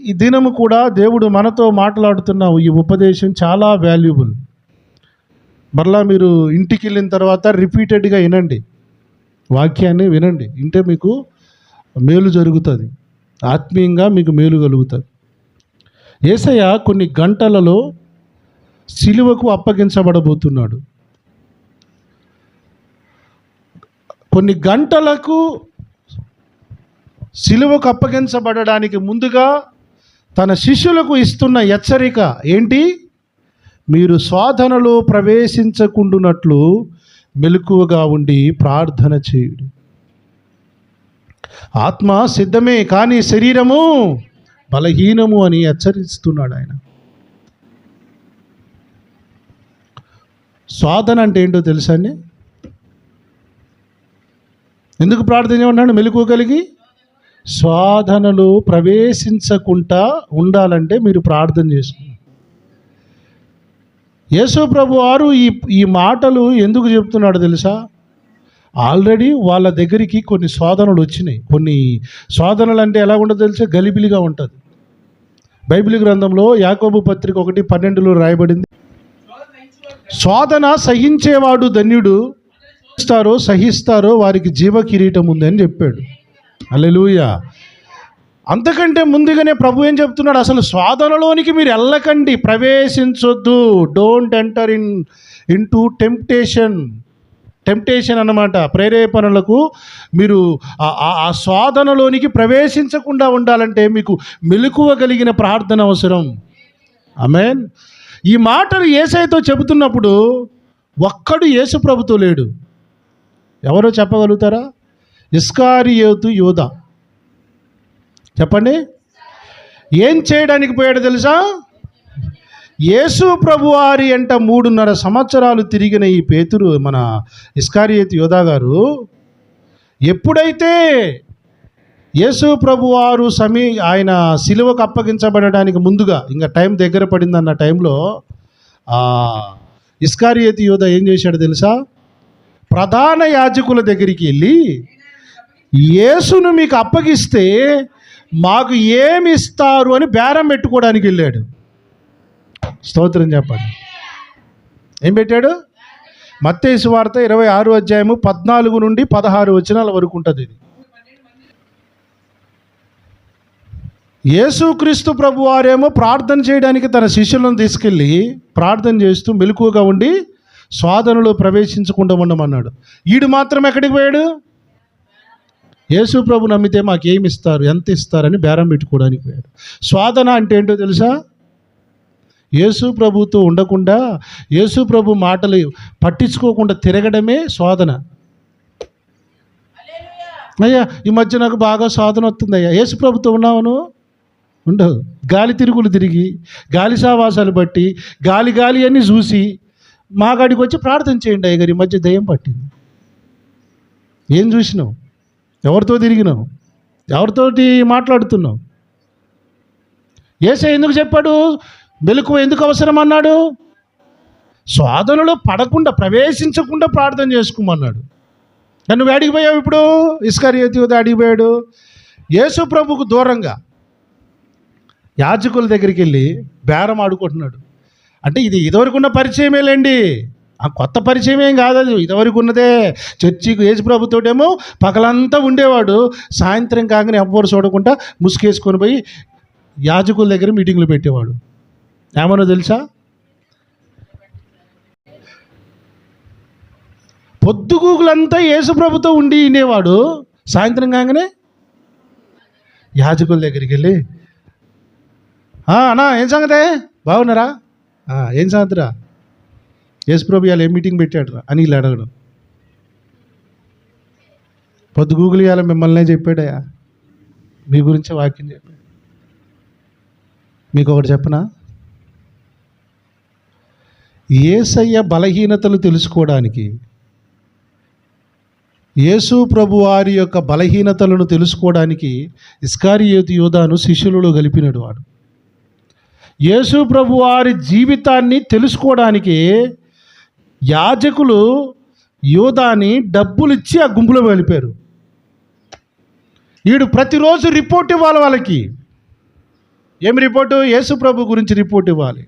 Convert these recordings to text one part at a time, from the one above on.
ఈ దినము కూడా దేవుడు మనతో మాట్లాడుతున్న ఈ ఉపదేశం చాలా వాల్యుబుల్. మరలా మీరు ఇంటికి వెళ్ళిన తర్వాత రిపీటెడ్గా వినండి, వాక్యాన్ని వినండి. వింటే మీకు మేలు జరుగుతుంది, ఆత్మీయంగా మీకు మేలు కలుగుతుంది. యేసయ్య కొన్ని గంటలలో సిలువకు అప్పగించబడబోతున్నాడు. కొన్ని గంటలకు సిలువకు అప్పగించబడడానికి ముందుగా తన శిష్యులకు ఇస్తున్న హెచ్చరిక ఏంటి? మీరు శోధనలో ప్రవేశించకుండునట్లు మెలకువగా ఉండి ప్రార్థన చేయుడి. ఆత్మ సిద్ధమే కానీ శరీరము బలహీనము అని హెచ్చరిస్తున్నాడు ఆయన. శోధన అంటే ఏంటో తెలుసా అండి? ఎందుకు ప్రార్థన చేయమన్నాడు? మెలకువ కలిగి శోధనలు ప్రవేశించకుండా ఉండాలంటే మీరు ప్రార్థన చేసుకోండి. యేసు ప్రభు వారు ఈ మాటలు ఎందుకు చెప్తున్నాడు తెలుసా? ఆల్రెడీ వాళ్ళ దగ్గరికి కొన్ని శోధనలు వచ్చినాయి. కొన్ని శోధనలు అంటే ఎలా ఉండదు తెలుసా? గలిబిలిగా ఉంటుంది. బైబిల్ గ్రంథంలో యాకోబు పత్రిక 1:12 రాయబడింది, శోధన సహించేవాడు ధన్యుడు, సహిస్తారో వారికి జీవ కిరీటం ఉంది అని చెప్పాడు. హల్లెలూయా. అంతకంటే ముందుగానే ప్రభు ఏం చెప్తున్నాడు? అసలు శోధనలోనికి మీరు వెళ్ళకండి, ప్రవేశించొద్దు. డోంట్ ఎంటర్ ఇంటూ టెంప్టేషన్ అన్నమాట. ప్రేరేపణలకు మీరు ఆ శోధనలోనికి ప్రవేశించకుండా ఉండాలంటే మీకు మెలకువ కలిగిన ప్రార్థన అవసరం. ఆమేన్. ఈ మాటలు యేసయ్యతో చెబుతున్నప్పుడు ఒక్కడు యేసు ప్రభుతో లేడు. ఎవరో చెప్పగలుగుతారా? ఇస్కారియోతు యోధా. చెప్పండి, ఏం చేయడానికి పోయాడు తెలుసా? యేసు ప్రభువారి అంట 3.5 సంవత్సరాలు తిరిగిన ఈ పేతురు, మన ఇస్కారియోతు యోధా గారు, ఎప్పుడైతే యేసు ప్రభువారు ఆయన సిలువకు అప్పగించబడడానికి ముందుగా ఇంకా టైం దగ్గర పడిందన్న టైంలో ఇస్కారియోతు యోధా ఏం చేశాడు తెలుసా? ప్రధాన యాజకుల దగ్గరికి వెళ్ళి, యేసును మీకు అప్పగిస్తే మాకు ఏమి ఇస్తారు అని బేరం పెట్టుకోవడానికి వెళ్ళాడు. స్తోత్రం చెప్పండి. ఏం పెట్టాడు? మత్తయి సువార్త 26వ అధ్యాయము 14 నుండి 16 వచనాల వరకు ఉంటుంది. ఇది యేసుక్రీస్తు ప్రభు వారేమో ప్రార్థన చేయడానికి తన శిష్యులను తీసుకెళ్ళి ప్రార్థన చేస్తూ మెలకువగా ఉండి శోధనలో ప్రవేశించకుండా ఉండమన్నాడు. ఈడు మాత్రం ఎక్కడికి పోయాడు? యేసు ప్రభు నమ్మితే మాకేమి ఇస్తారు, ఎంత ఇస్తారని బేరం పెట్టుకోవడానికి పోయాడు. శోధన అంటే ఏంటో తెలుసా? యేసు ప్రభుతో ఉండకుండా, యేసు ప్రభు మాటలు పట్టించుకోకుండా తిరగడమే శోధన. అయ్యా ఈ మధ్య నాకు బాగా శోధన వస్తుంది అయ్యా. యేసు ప్రభుతో ఉన్నావును ఉండవు. గాలి తిరుగులు తిరిగి, గాలి సావాసాలు బట్టి, గాలి అన్నీ చూసి మా గాడికి వచ్చి ప్రార్థన చేయండి అయ్య గారు, ఈ మధ్య దయ్యం పట్టింది. ఏం చూసినావు? ఎవరితో తిరిగినావు? ఎవరితోటి మాట్లాడుతున్నావు? యేసయ్య ఎందుకు చెప్పాడు? మెలకువ ఎందుకు అవసరం అన్నాడు? శోధనలో పడకుండా, ప్రవేశించకుండా ప్రార్థన చేసుకోమన్నాడు. నువ్వు అడిగి పోయావు ఇప్పుడు? ఇస్కారియోతు యోధా అడిగి పోయాడు. యేసు ప్రభుకు దూరంగా యాజకుల దగ్గరికి వెళ్ళి బేరం ఆడుకుంటున్నాడు. అంటే ఇది ఇదివరకు ఉన్న పరిచయమేలేండి, ఆ కొత్త పరిచయం ఏం కాదు. అది ఇదివరకు ఉన్నదే. చర్చికి యేసు ప్రభుతోటేమో పగలంతా ఉండేవాడు, సాయంత్రం కాగానే ఎవ్వరు చూడకుండా ముసుకేసుకొని పోయి యాజకుల దగ్గర మీటింగ్లు పెట్టేవాడు. ఏమన్నా తెలుసా? పొద్దుగూకులంతా యేసు ప్రభుతో ఉండి వినేవాడు, సాయంత్రం కాగానే యాజకుల దగ్గరికి వెళ్ళి, అన్నా ఏం సంగతే, బాగున్నారా, ఏం సంగతిరా, యేసు ప్రభు ఇవాళ ఏం మీటింగ్ పెట్టాడురా అని ఇలా అడగడం. పొద్దుగూకులు ఇవాళ మిమ్మల్నే చెప్పాడయా, మీ గురించే వాక్యం చెప్పాడు. మీకు ఒకటి చెప్పనా? యేసయ్య బలహీనతలు తెలుసుకోవడానికి, యేసు ప్రభు వారి యొక్క బలహీనతలను తెలుసుకోవడానికి ఇస్కారియోతు యోధాను శిష్యులలో కలిపినాడు వాడు. యేసు ప్రభు వారి జీవితాన్ని తెలుసుకోవడానికి యాజకులు యోధాని డబ్బులు ఇచ్చి ఆ గుంపులో వెళ్ళిపోయారు. వీడు ప్రతిరోజు రిపోర్ట్ ఇవ్వాలి వాళ్ళకి. ఏం రిపోర్టు? యేసు ప్రభు గురించి రిపోర్ట్ ఇవ్వాలి.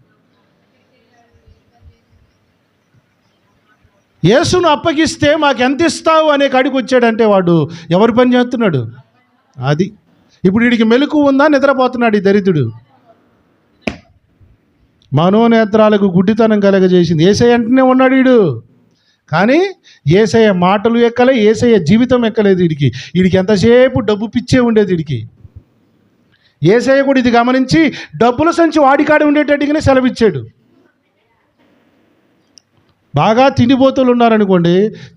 యేసును అప్పగిస్తే మాకు ఎంత ఇస్తావు అనే కాడికి వచ్చాడంటే వాడు ఎవరి పని చేస్తున్నాడు? అది ఇప్పుడు వీడికి మెలకు ఉందా? నిద్రపోతున్నాడు ఈ దరిద్రుడు. మనోనేత్రాలకు గుడ్డితనం కలగజేసింది. యేసయ్య అంటూనే ఉన్నాడు వీడు, కానీ యేసయ్య మాటలు ఎక్కలే, యేసయ్య జీవితం ఎక్కలేదు. వీడికి ఎంతసేపు డబ్బు పిచ్చే ఉండేది వీడికి. యేసయ్య కూడా ఇది గమనించి డబ్బుల సంచి వాడికాడ ఉండేటట్టుగానే సెలవిచ్చాడు. బాగా తిండిపోతులు ఉన్నారనుకోండి,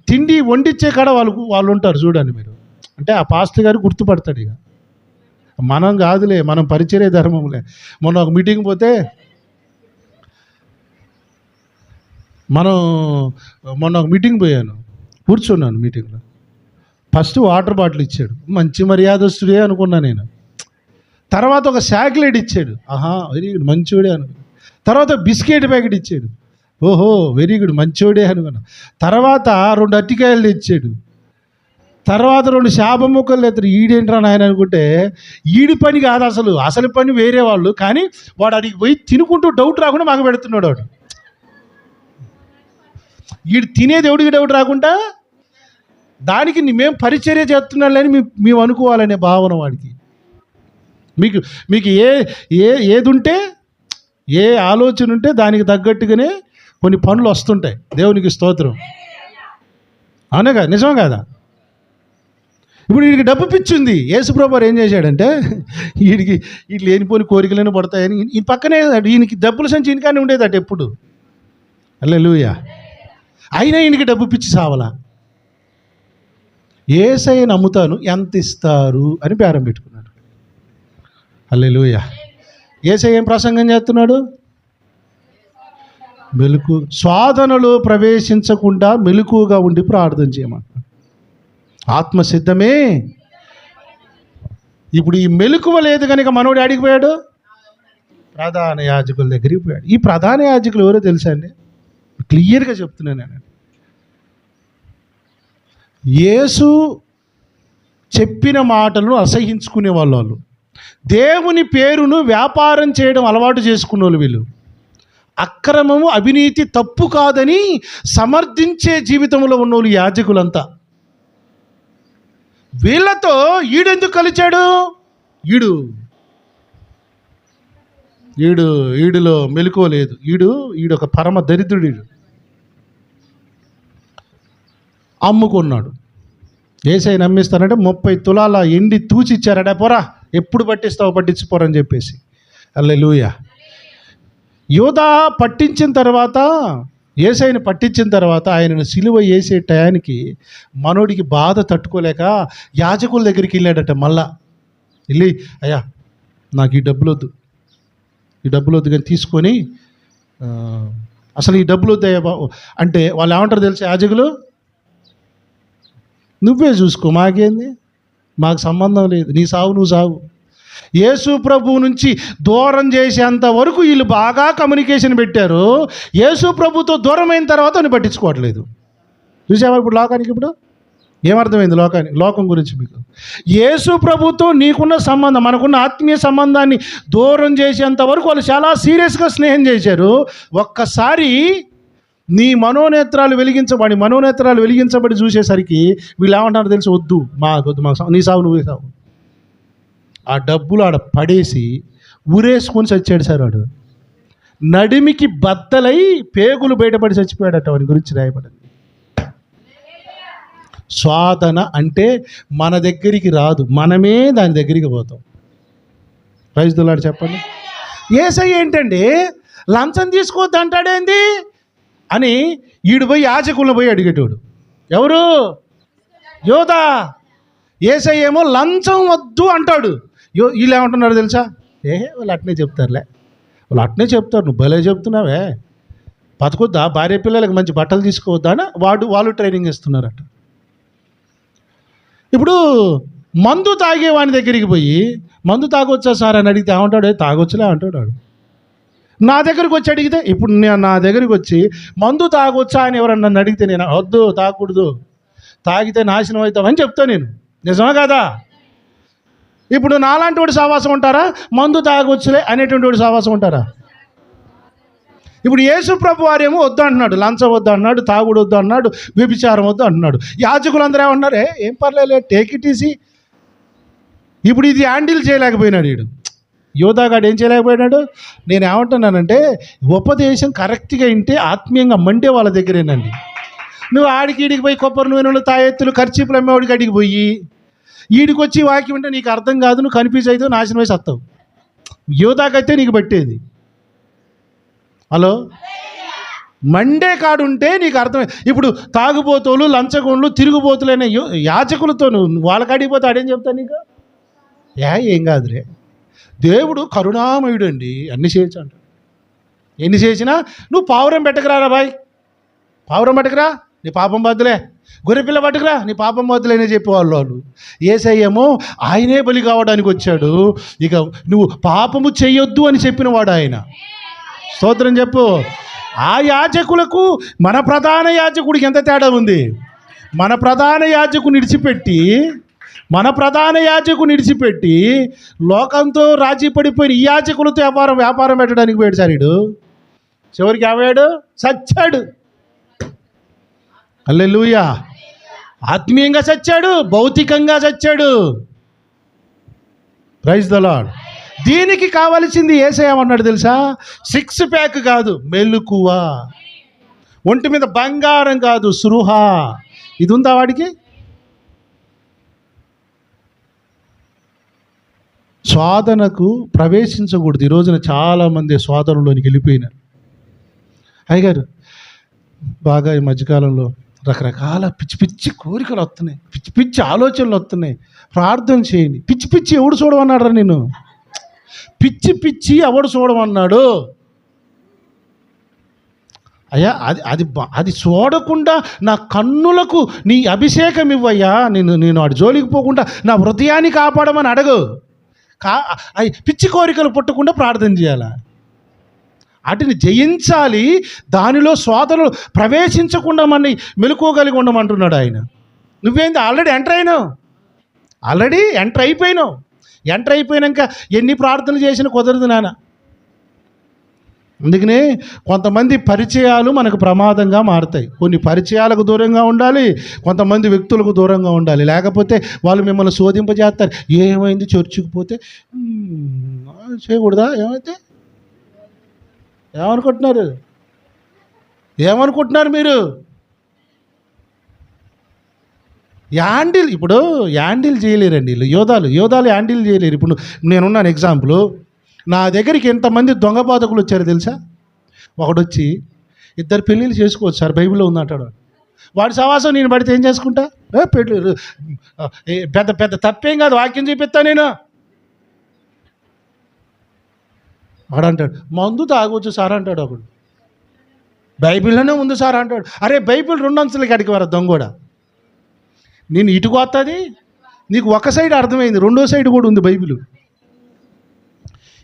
తిండి వండిచ్చే కాడ వాళ్ళు ఉంటారు చూడండి మీరు. అంటే ఆ పాస్టర్ గారు గుర్తుపడతాడు. ఇక మనం కాదులే, మనం పరిచర్య ధర్మంలే. మొన్న ఒక మీటింగ్ పోతే మొన్న ఒక మీటింగ్ పోయాను, కూర్చున్నాను మీటింగ్లో. ఫస్ట్ వాటర్ బాటిల్ ఇచ్చాడు, మంచి మర్యాదస్తుడే అనుకున్నా నేను. తర్వాత ఒక చాక్లెట్ ఇచ్చాడు, ఆహా వెరీ గుడ్ మంచోడే అనుకున్నా. తర్వాత బిస్కెట్ ప్యాకెట్ ఇచ్చాడు, ఓహో వెరీ గుడ్ మంచోడే అనుకున్నా. తర్వాత 2 అరటికాయలు తెచ్చాడు. తర్వాత 2 శాప ముక్కలు తెచ్చాడు. ఈడేంట్రా నాయన అనుకుంటే, ఈడి పని కాదు అసలు పని వేరే వాళ్ళు, కానీ వాడు అడిగి పోయి తినుకుంటూ డౌట్ రాకుండా మాకు పెడుతున్నాడు. వాడు వీడు తినేది ఎవడికి డౌట్ రాకుండా దానికి మేము పరిచర్య చేస్తున్నాళ్ళని మేము అనుకోవాలనే భావన వాడికి. మీకు ఏది ఉంటే, ఏ ఆలోచన ఉంటే దానికి తగ్గట్టుగానే కొన్ని పనులు వస్తుంటాయి. దేవునికి స్తోత్రం. అవునా కదా? నిజం కదా? ఇప్పుడు వీడికి డబ్బు పిచ్చింది. యేసుప్రభు ఏం చేశాడంటే, వీడికి లేనిపోని కోరికలను పడతాయని ఈ పక్కనే ఈయనకి డబ్బుల సంచి ఈయనకానే ఉండేదట ఎప్పుడు. హల్లెలూయా. అయినా ఈయనకి డబ్బు పిచ్చి సావలా. యేసయ్య నమ్ముతాను, ఎంత ఇస్తారు అని బేరం పెట్టుకున్నాడు. హల్లెలూయా. యేసయ్య ఏం ప్రసంగం చేస్తున్నాడు? మెలకు, శోధనలో ప్రవేశించకుండా మెలకుగా ఉండి ప్రార్థన చేయమంటున్నాడు. ఆత్మసిద్ధమే. ఇప్పుడు ఈ మెలకువ లేదు కనుక మనోడు అడిగిపోయాడు, ప్రధాన యాజకుల దగ్గరికి పోయాడు. ఈ ప్రధాన యాజకులు ఎవరో తెలుసా అండి? క్లియర్గా చెప్తున్నాను నేను. యేసు చెప్పిన మాటలను అసహించుకునే వాళ్ళు, దేవుని పేరును వ్యాపారం చేయడం అలవాటు చేసుకున్న వాళ్ళు వీళ్ళు. అక్రమము అవినీతి తప్పు కాదని సమర్థించే జీవితంలో ఉన్న వాళ్ళు యాజకులంతా. వీళ్ళతో ఈడెందుకు కలిచాడు? ఈడులో మెలుకోలేదు. ఈడొక పరమ దరిద్రుడు. అమ్ముకున్నాడు. యేసయ్య నమ్మిస్తానంటే 30 తులాల ఎండి తూచిచ్చారట. పోరా, ఎప్పుడు పట్టిస్తావు పట్టించిపోరని చెప్పేసి. హల్లెలూయా. యూదా పట్టించిన తర్వాత, యేసయ్యని పట్టించిన తర్వాత ఆయనను సిలువ వేసే టయానికి మనోడికి బాధ తట్టుకోలేక యాజకుల దగ్గరికి వెళ్ళాడట. మళ్ళా వెళ్ళి, అయ్యా నాకు ఈ డబ్బులు వద్దు కానీ తీసుకొని, అసలు ఈ డబ్బులు వద్దయ్యా బాబు అంటే వాళ్ళు ఏమంటారు తెలుసా యాజకులు? నువ్వే చూసుకో, మాకేంది, మాకు సంబంధం లేదు, నీ సావు నువ్వు సావు. యేసు ప్రభువు నుంచి దూరం చేసేంత వరకు వీళ్ళు బాగా కమ్యూనికేషన్ పెట్టారు. యేసు ప్రభుతో దూరం అయిన తర్వాత అని పట్టించుకోవట్లేదు. చూసావా ఇప్పుడు లోకానికి? ఇప్పుడు ఏమర్థమైంది లోకం గురించి మీకు? యేసు ప్రభుతో నీకున్న సంబంధం, మనకున్న ఆత్మీయ సంబంధాన్ని దూరం చేసేంత వరకు వాళ్ళు చాలా సీరియస్గా స్నేహం చేశారు. ఒక్కసారి నీ మనోనేత్రాలు వెలిగించబడి చూసేసరికి వీళ్ళు ఏమంటారు తెలుసు? వద్దు మాకు నీ సావు నువ్వే సావు. ఆ డబ్బులు ఆడ పడేసి ఊరేసుకొని చచ్చాడు సార్ వాడు. నడిమికి బద్దలై పేగులు బయటపడి చచ్చిపోయాడట. వాడి గురించి రాయబడింది. శోధన అంటే మన దగ్గరికి రాదు, మనమే దాని దగ్గరికి పోతాం. ప్రైజ్ ది లార్డ్ చెప్పండి. యేసయ్య ఏంటండి లంచం తీసుకోవద్దు అంటాడేంది అని ఈడు పోయి యాజకులను పోయి అడిగేటోడు. ఎవరు? యోధా. యేసయ్య ఏమో లంచం వద్దు అంటాడు. వీళ్ళు ఏమంటున్నారు తెలుసా? వాళ్ళు అట్నే చెప్తారులే, వాళ్ళు అట్నే చెప్తారు, నువ్వు భలే చెప్తున్నావే, బతకొద్దా, భార్య పిల్లలకి మంచి బట్టలు తీసుకోవద్దా అని వాళ్ళు ట్రైనింగ్ ఇస్తున్నారట. ఇప్పుడు మందు తాగేవాని దగ్గరికి పోయి మందు తాగొచ్చా సార్ అని అడిగితే ఏమంటాడు? తాగొచ్చులే అంటాడు. నా దగ్గరికి వచ్చి అడిగితే, ఇప్పుడు నా దగ్గరికి వచ్చి మందు తాగొచ్చా అని ఎవరన్నా నన్ను అడిగితే నేను వద్దు, తాగకూడదు, తాగితే నాశనం అవుతామని చెప్తా నేను. నిజమా కాదా? ఇప్పుడు నాలాంటి వాడు సావాసం ఉంటారా? మందు తాగొచ్చులే అనేటువంటి వాడు సావాసం ఉంటారా? ఇప్పుడు యేసు ప్రభు వారేమో వద్దు అంటున్నాడు, లంచం వద్దు అన్నాడు, తాగుడు వద్దు అన్నాడు, వ్యభిచారం వద్దు అంటున్నాడు. యాజకులందరూ ఏమన్నారు? ఏం పర్లేదు, టేక్ ఇట్ ఈజీ. ఇప్పుడు ఇది హ్యాండిల్ చేయలేకపోయినాడు వీడు. యోధాగాడు ఏం చేయలేకపోయినాడు? నేను ఏమంటున్నానంటే, ఉపదేశం కరెక్ట్గా వింటే ఆత్మీయంగా మండే వాళ్ళ దగ్గరేనండి. నువ్వు ఆడికి ఈడికి పోయి కొబ్బరి నూనెలు, తాయెత్తులు, ఖర్చీపులు అమ్మేవాడికి అడిగి పోయి ఈడికి వచ్చి వాక్యం అంటే నీకు అర్థం కాదు, నువ్వు కన్ఫ్యూజ్ అవుతావు, నాశనం వేసి వస్తావు. యోధాకైతే నీకు పట్టేది. హలో, మండే కాడుంటే నీకు అర్థం. ఇప్పుడు తాగుబోతులు, లంచగొండ్లు, తిరుగుబోతులైన యాజకులతో నువ్వు వాళ్ళకి అడిగిపోతే ఆడేం చెప్తా నీకు? ఏం కాదురే, దేవుడు కరుణామయుడు అండి, అన్ని చేయొచ్చు అంట. ఎన్ని చేసినా నువ్వు పావురం పెట్టకరారా బాయ్, పావురం పట్టుకురా నీ పాపం బద్దులే, గొర్రెపిల్ల పట్టుకురా నీ పాపం బద్దులేనే చెప్పేవాళ్ళు వాళ్ళు. యేసయ్యేమో ఆయనే బలి కావడానికి వచ్చాడు. ఇక నువ్వు పాపము చెయ్యొద్దు అని చెప్పిన వాడు ఆయన. స్తోత్రం చెప్పు. ఆ యాజకులకు మన ప్రధాన యాజకుడికి ఎంత తేడా ఉంది? మన ప్రధాన యాజకుని విడిచిపెట్టి లోకంతో రాజీ పడిపోయిన ఈ యాజకులతో వ్యాపారం పెట్టడానికి పోయాడు సార్. వీడు చివరికి ఏమయ్యాడు? చచ్చాడు. హల్లెలూయా. ఆత్మీయంగా చచ్చాడు, భౌతికంగా చచ్చాడు. Praise the Lord. దీనికి కావలసింది యేసయ్యమన్నాడు తెలుసా? 6 ప్యాక్ కాదు, మెలకువ. ఒంటి మీద బంగారం కాదు, స్పృహ. ఇది ఉందా వాడికి? శోధనకు ప్రవేశించకూడదు. ఈ రోజున చాలామంది శోధనలోనికి వెళ్ళిపోయినారు. అయ్యగారు బాగా ఈ మధ్యకాలంలో రకరకాల పిచ్చి పిచ్చి కోరికలు వస్తున్నాయి, పిచ్చి పిచ్చి ఆలోచనలు వస్తున్నాయి. ప్రార్థన చేయండి. పిచ్చి పిచ్చి ఎవడు చూడమన్నాడు రా నేను? పిచ్చి పిచ్చి ఎవడు చూడమన్నాడు? అయ్యా అది చూడకుండా నా కన్నులకు నీ అభిషేకం ఇవ్వయ్యా, నేను వాడి జోలికి పోకుండా నా హృదయాన్ని కాపాడమని అడగు. పిచ్చి కోరికలు పుట్టకుండా ప్రార్థన చేయాలా? వాటిని జయించాలి. దానిలో శోధనలు ప్రవేశించకుండా మనని మెలుకోగలిగి ఉండమంటున్నాడు ఆయన. నువ్వేంది ఆల్రెడీ ఎంటర్ అయిపోయినావు. ఎంటర్ అయిపోయినాక ఎన్ని ప్రార్థనలు చేసినా కుదరదు నాన్న. అందుకనే కొంతమంది పరిచయాలు మనకు ప్రమాదంగా మారుతాయి. కొన్ని పరిచయాలకు దూరంగా ఉండాలి, కొంతమంది వ్యక్తులకు దూరంగా ఉండాలి. లేకపోతే వాళ్ళు మిమ్మల్ని శోధింపజేస్తారు. ఏమైంది చర్చికి పోతే చేయకూడదా? ఏమనుకుంటున్నారు మీరు? యాండిల్ చేయలేరండి యోధాలు యాండిల్ చేయలేరు. ఇప్పుడు నేనున్నాను ఎగ్జాంపుల్. నా దగ్గరికి ఎంతమంది దొంగ బాధకులు వచ్చారు తెలుసా? ఒకడు వచ్చి 2 పెళ్ళిళ్ళు చేసుకోవచ్చు సార్, బైబిల్లో ఉందంటాడు. వాడి సవాసం నేను పడితే ఏం చేసుకుంటా? పెళ్ళి పెద్ద పెద్ద తప్పేం కాదు, వాక్యం చూపిస్తా నేను. వాడు అంటాడు మందు తాగొచ్చు సార్ అంటాడు. ఒకడు బైబిల్లోనే ఉంది సార్ అంటాడు. అరే బైబిల్ 2 అంచులకి అడిగి వారు దొంగోడా. నేను ఇటుకు వస్తుంది, నీకు ఒక సైడ్ అర్థమైంది, 2వ సైడ్ కూడా ఉంది బైబిల్.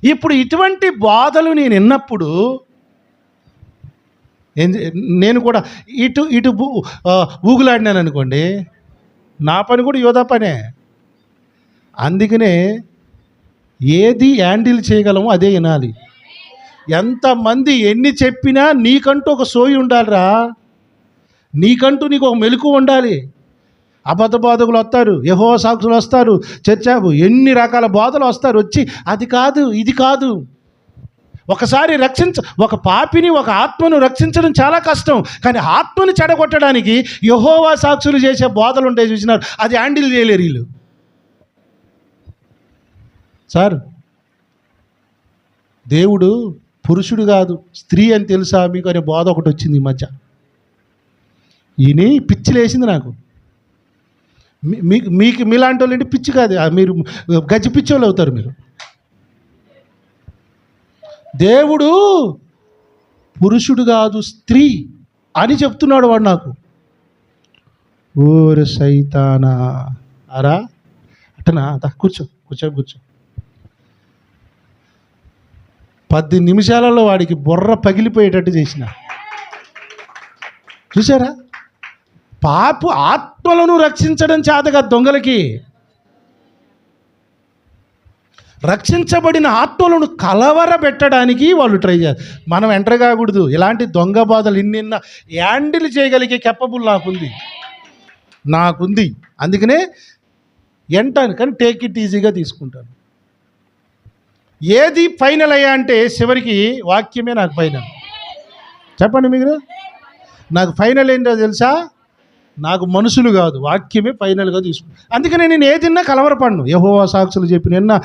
ఇప్పుడు ఇటువంటి బాధలు నేను విన్నప్పుడు నేను కూడా ఇటు ఊగులాడినాను అనుకోండి, నా పని కూడా యోధా పనే. అందుకనే ఏది హ్యాండిల్ చేయగలమో అదే వినాలి. ఎంతమంది ఎన్ని చెప్పినా నీకంటూ ఒక సోయి ఉండాలిరా. నీకు ఒక మెలకువ ఉండాలి. అబద్ధ బోధకులు వస్తారు, యెహోవా సాక్షులు వస్తారు, చర్చాబు ఎన్ని రకాల బోధలు వస్తారు. వచ్చి అది కాదు ఇది కాదు. ఒకసారి ఒక పాపిని, ఒక ఆత్మను రక్షించడం చాలా కష్టం. కానీ ఆత్మను చెడగొట్టడానికి యెహోవా సాక్షులు చేసే బోధలు ఉంటాయి చూసినారు, అది హ్యాండిల్ చేయలేరు వీళ్ళు. సార్ దేవుడు పురుషుడు కాదు స్త్రీ అని తెలుసా మీకు అనే బోధ ఒకటి వచ్చింది ఈ మధ్య. ఈయన పిచ్చిలేసింది నాకు. మీకు మీలాంటి వాళ్ళు ఏంటి పిచ్చి కాదు, మీరు గజ్జి పిచ్చోళ్ళు అవుతారు మీరు. దేవుడు పురుషుడు కాదు స్త్రీ అని చెప్తున్నాడు వాడు నాకు. ఓరే సైతానా అరా అట్టనా, కూర్చో 10 నిమిషాలలో వాడికి బుర్ర పగిలిపోయేటట్టు చేసిన. చూసారా? ఆత్మలను రక్షించడం చేతగా దొంగలకి. రక్షించబడిన ఆత్మలను కలవరబెట్టడానికి వాళ్ళు ట్రై చేయాలి. మనం ఎంటర్ కాకూడదు. ఇలాంటి దొంగ బాధలు ఇన్నిన్న హ్యాండిల్ చేయగలిగే కెపబుల్ నాకుంది. అందుకనే ఎంటాను, కానీ టేక్ ఇట్ ఈజీగా తీసుకుంటాను. ఏది ఫైనల్ అయ్యా అంటే చివరికి వాక్యమే నాకు ఫైనల్. చెప్పండి మీరు, నాకు ఫైనల్ ఏంటో తెలుసా? నాకు మనుషులు కాదు, వాక్యమే ఫైనల్గా తీసుకుంటాను. అందుకనే నేను ఏదిన్నా కలవరపడను. యెహోవా సాక్షులు చెప్పిన ఎన్నో,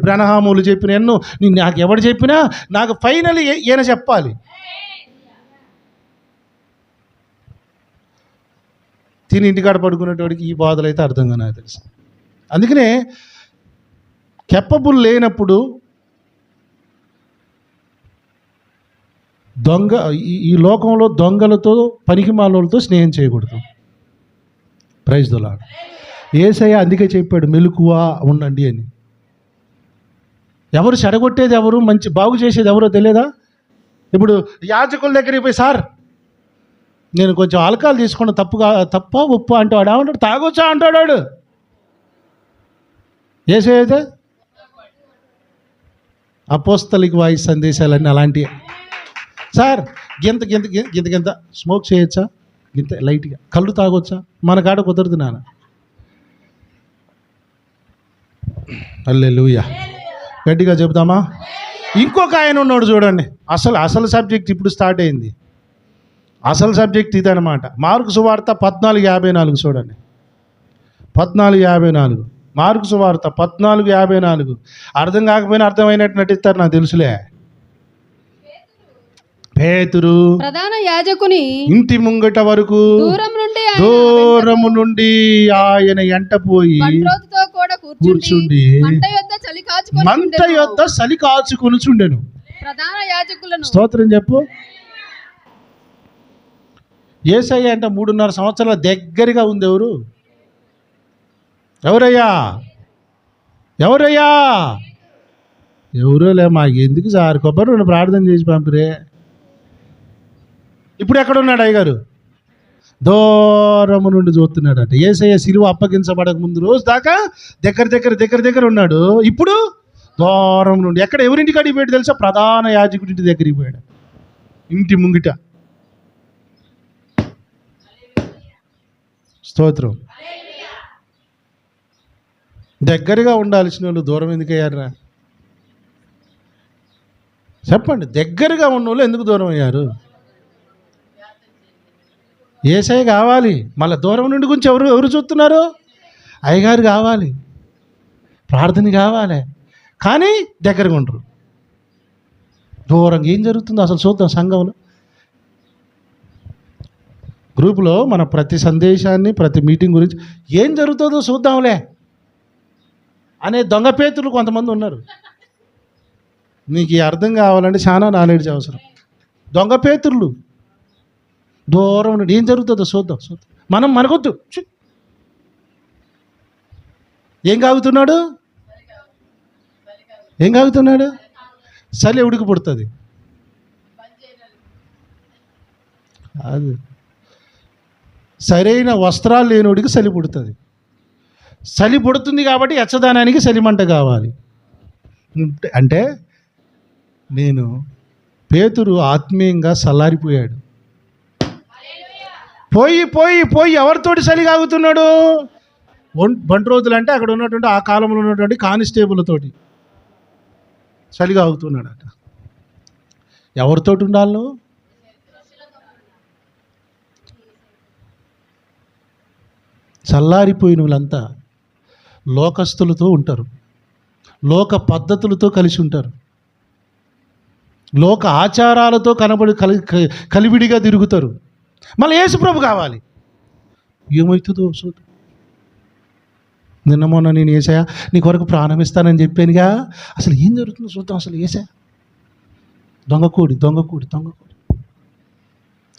బ్రహ్మహాములు చెప్పిన ఎన్నో, నాకు ఎవడు చెప్పినా నాకు ఫైనల్ ఈయన చెప్పాలి. తిని ఇంటికాడ పడుకునేటోడికి ఈ బాధలు అయితే అర్థంగా నాకు తెలుసు. అందుకనే కెపబుల్ లేనప్పుడు ఈ లోకంలో దొంగలతో పనికిమాలతో స్నేహం చేయకూడదు. Praise the lord. యేసయ్య అందుకే చెప్పాడు మెలకువగా ఉండండి అని. ఎవరు చెడగొట్టేది ఎవరు, మంచి బాగు చేసేది ఎవరో తెలియదా? ఇప్పుడు యాజకుల దగ్గరికి పోయి, సార్ నేను కొంచెం ఆల్కహాల్ తీసుకున్న తప్ప ఉప్పు అంటే వాడు ఏమంటాడు? తాగొచ్చా అంటాడు వాడు. యేసయ్య అయితే అపోస్తలిక వాయి సందేశాలన్నీ అలాంటివి. సార్ గింత గింత గింత గింత స్మోక్ చేయొచ్చా, గింత లైట్గా కళ్ళు తాగొచ్చా, మన కాడ కుదరదు నాన్న. హల్లెలూయా, గట్టిగా చెబుతామా? ఇంకొక ఆయన ఉన్నాడు చూడండి, అసలు సబ్జెక్ట్ ఇప్పుడు స్టార్ట్ అయింది. అసలు సబ్జెక్ట్ ఇదనమాట. మార్కు సువార్త 14:54 చూడండి. 14:54 మార్కు సువార్త 14:54. అర్థం కాకపోయినా అర్థమైనట్టు నటిస్తారు, నాకు తెలుసులే. పేతురు ప్రధాన యాజకుని ఇంటి ముంగట వరకు దూరము నుండి ఆయన ఎంట పోయి కూర్చుండి మంట యొద్ద చలి కాచుకొనుచుండెను. ప్రధాన యాజకులను స్తోత్రం చెప్పు. యేసయ్య అంటే 3.5 సంవత్సరాల దగ్గరగా ఉంది. ఎవరయ్యా ఎవరోలే, మాకు ఎందుకు సార్, కొబ్బరి నూనె ప్రార్థన చేసి పంపిరే. ఇప్పుడు ఎక్కడున్నాడు అయ్యగారు? దూరము నుండి చూస్తున్నాడట. యేసయ్య సిలువ అప్పగించబడక ముందు రోజు దాకా దగ్గర ఉన్నాడు. ఇప్పుడు దూరం నుండి ఎవరింటికి అడిగి పోయాడు తెలుసా? ప్రధాన యాజకుడి ఇంటి దగ్గరికి పోయాడు, ఇంటి ముంగిట. స్తోత్రం. దగ్గరగా ఉండాల్సిన వాళ్ళు దూరం ఎందుకు అయ్యారా? చెప్పండి, దగ్గరగా ఉన్న వాళ్ళు ఎందుకు దూరం అయ్యారు? యేసయ్య కావాలి, మళ్ళీ దూరం నుండి గురించి ఎవరు చూస్తున్నారు? అయ్యగారు కావాలి, ప్రార్థన కావాలి, కానీ దగ్గరగా ఉండరు. దూరంగా ఏం జరుగుతుందో అసలు చూద్దాం. సంఘంలో గ్రూపులో మన ప్రతి సందేశాన్ని, ప్రతి మీటింగ్ గురించి ఏం జరుగుతుందో చూద్దాంలే అనే దొంగ పేతులు కొంతమంది ఉన్నారు. నీకు అర్థం కావాలంటే చాలా నాలెడ్జ్ అవసరం. దొంగ పేతుర్లు దూరం నుండి ఏం జరుగుతుందో చూద్దాం. మనకొద్దు. ఏం కాగుతున్నాడు? చలి ఉడికి పుడుతుంది. అది సరైన వస్త్రాలు లేనివాడికి చలి పుడుతుంది. చలి పుడుతుంది కాబట్టి ఎచ్చదానానికి చలిమంట కావాలి. అంటే పేతురు ఆత్మీయంగా చల్లారిపోయాడు. పోయి ఎవరితోటి చలి కాగుతున్నాడు? బంటి రోజులు అంటే అక్కడ ఉన్నటువంటి ఆ కాలంలో ఉన్నటువంటి కానిస్టేబుల్ తోటి చలి కాగుతున్నాడట. ఎవరితోటి ఉండాలి? చల్లారిపోయిన వాళ్ళంతా లోకస్తులతో ఉంటారు, లోక పద్ధతులతో కలిసి ఉంటారు, లోక ఆచారాలతో కలివిడిగా తిరుగుతారు. మళ్ళీ యేసుప్రభు కావాలి. ఏమవుతుందో చూద్దాం. నిన్న మొన్న నేను యేసయ్య నీ కొరకు ప్రాణం ఇస్తానని చెప్పానుగా, అసలు ఏం జరుగుతుందో చూద్దాం. అసలు యేసయ్య దొంగకోడి.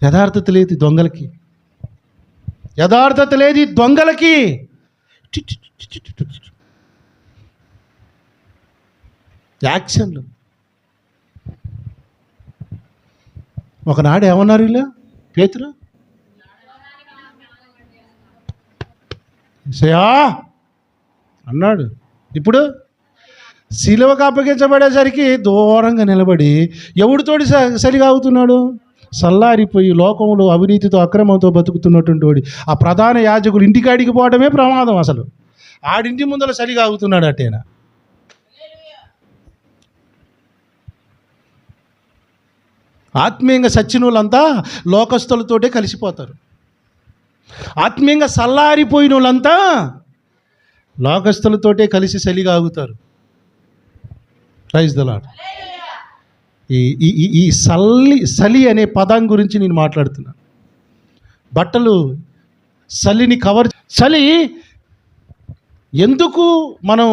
యథార్థత లేదు దొంగలకి. యాక్షన్లు. ఒకనాడు ఏమన్నారు ఇలా పేతురు? యేసయ్యా అన్నాడు. ఇప్పుడు శిలువకు అప్పగించబడేసరికి దూరంగా నిలబడి ఎవడితోటి సరిగాగుతున్నాడు? సల్లారిపోయి లోకంలో అవినీతితో అక్రమంతో బతుకుతున్నటువంటి వాడు ఆ ప్రధాన యాజకులు ఇంటికాడికి పోవడమే ప్రమాదం. అసలు ఆడింటి ముందర సరిగాగుతున్నాడు అటేనా. ఆత్మీయంగా సచ్చిన వాళ్ళంతా లోకస్తులతోటే కలిసిపోతారు. ఆత్మీయంగా సల్లారిపోయిన వాళ్ళంతా లోకస్తులతోటే కలిసి సలిగాగుతారు. Praise the lord. ఈ సలి అనే పదం గురించి నేను మాట్లాడుతున్నాను. బట్టలు చలిని కవర్, చలి ఎందుకు మనం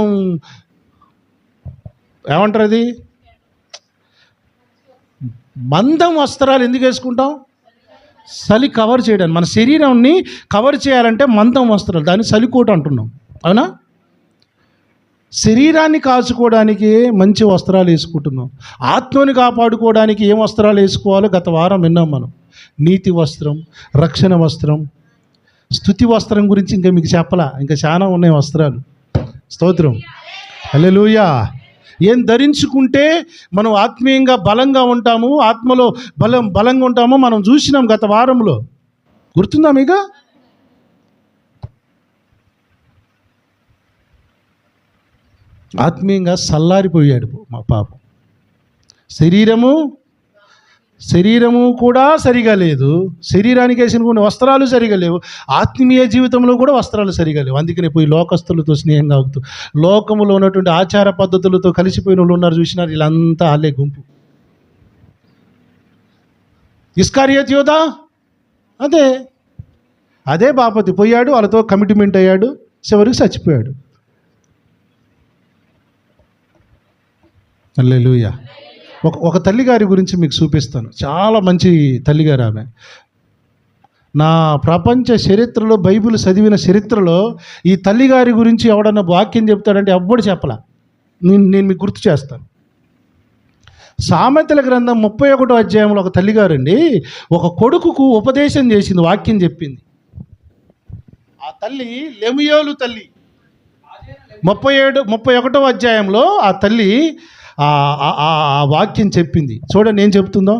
ఏమంటారు అది, మందం వస్త్రాలు ఎందుకు వేసుకుంటాం? చలి కవర్ చేయడానికి, మన శరీరాన్ని కవర్ చేయాలంటే మందం వస్త్రాలు, దాన్ని చలికోట అంటున్నాం, అవునా? శరీరాన్ని కాచుకోవడానికి మంచి వస్త్రాలు వేసుకుంటున్నాం. ఆత్మని కాపాడుకోవడానికి ఏం వస్త్రాలు వేసుకోవాలో గత వారం విన్నాం మనం. నీతి వస్త్రం, రక్షణ వస్త్రం, స్తుతి వస్త్రం గురించి ఇంకా మీకు చెప్పలా, ఇంకా చాలా ఉన్నాయి వస్త్రాలు. స్తోత్రం, హల్లెలూయా. ఏం ధరించుకుంటే మనం ఆత్మీయంగా బలంగా ఉంటాము, ఆత్మలో బలంగా ఉంటామో మనం చూసినాం గత వారంలో. గుర్తుందా మీకు? ఆత్మీయంగా సల్లారిపోయాడు మా పాపం. శరీరము కూడా సరిగా లేదు, శరీరానికి వేసిన కొన్ని వస్త్రాలు సరిగా లేవు, ఆత్మీయ జీవితంలో కూడా వస్త్రాలు సరిగా లేవు. అందుకనే పోయి లోకస్తులతో స్నేహంగా అవుతూ లోకములో ఉన్నటువంటి ఆచార పద్ధతులతో కలిసిపోయిన వాళ్ళు ఉన్నారు, చూసినారు. వీళ్ళంతా వాళ్ళే గుంపు. ఇస్కారియోతు యోధా అదే బాపతి పోయాడు, వాళ్ళతో కమిట్మెంట్ అయ్యాడు, చివరికి చచ్చిపోయాడు. హల్లెలూయా. ఒక తల్లిగారి గురించి మీకు చూపిస్తాను. చాలా మంచి తల్లిగారు ఆమె. నా ప్రపంచ చరిత్రలో, బైబిల్ చదివిన చరిత్రలో ఈ తల్లిగారి గురించి ఎవడన్నా వాక్యం చెప్తాడంటే ఎవ్వడు చెప్పలా. నేను మీకు గుర్తు చేస్తాను. సామెతల గ్రంథం 31వ అధ్యాయంలో ఒక తల్లిగారండి ఒక కొడుకుకు ఉపదేశం చేసింది, వాక్యం చెప్పింది. ఆ తల్లి లెముయేలు తల్లి. 31వ అధ్యాయంలో ఆ తల్లి ఆ వాక్యం చెప్పింది. చూడండి ఏం చెప్తుందో.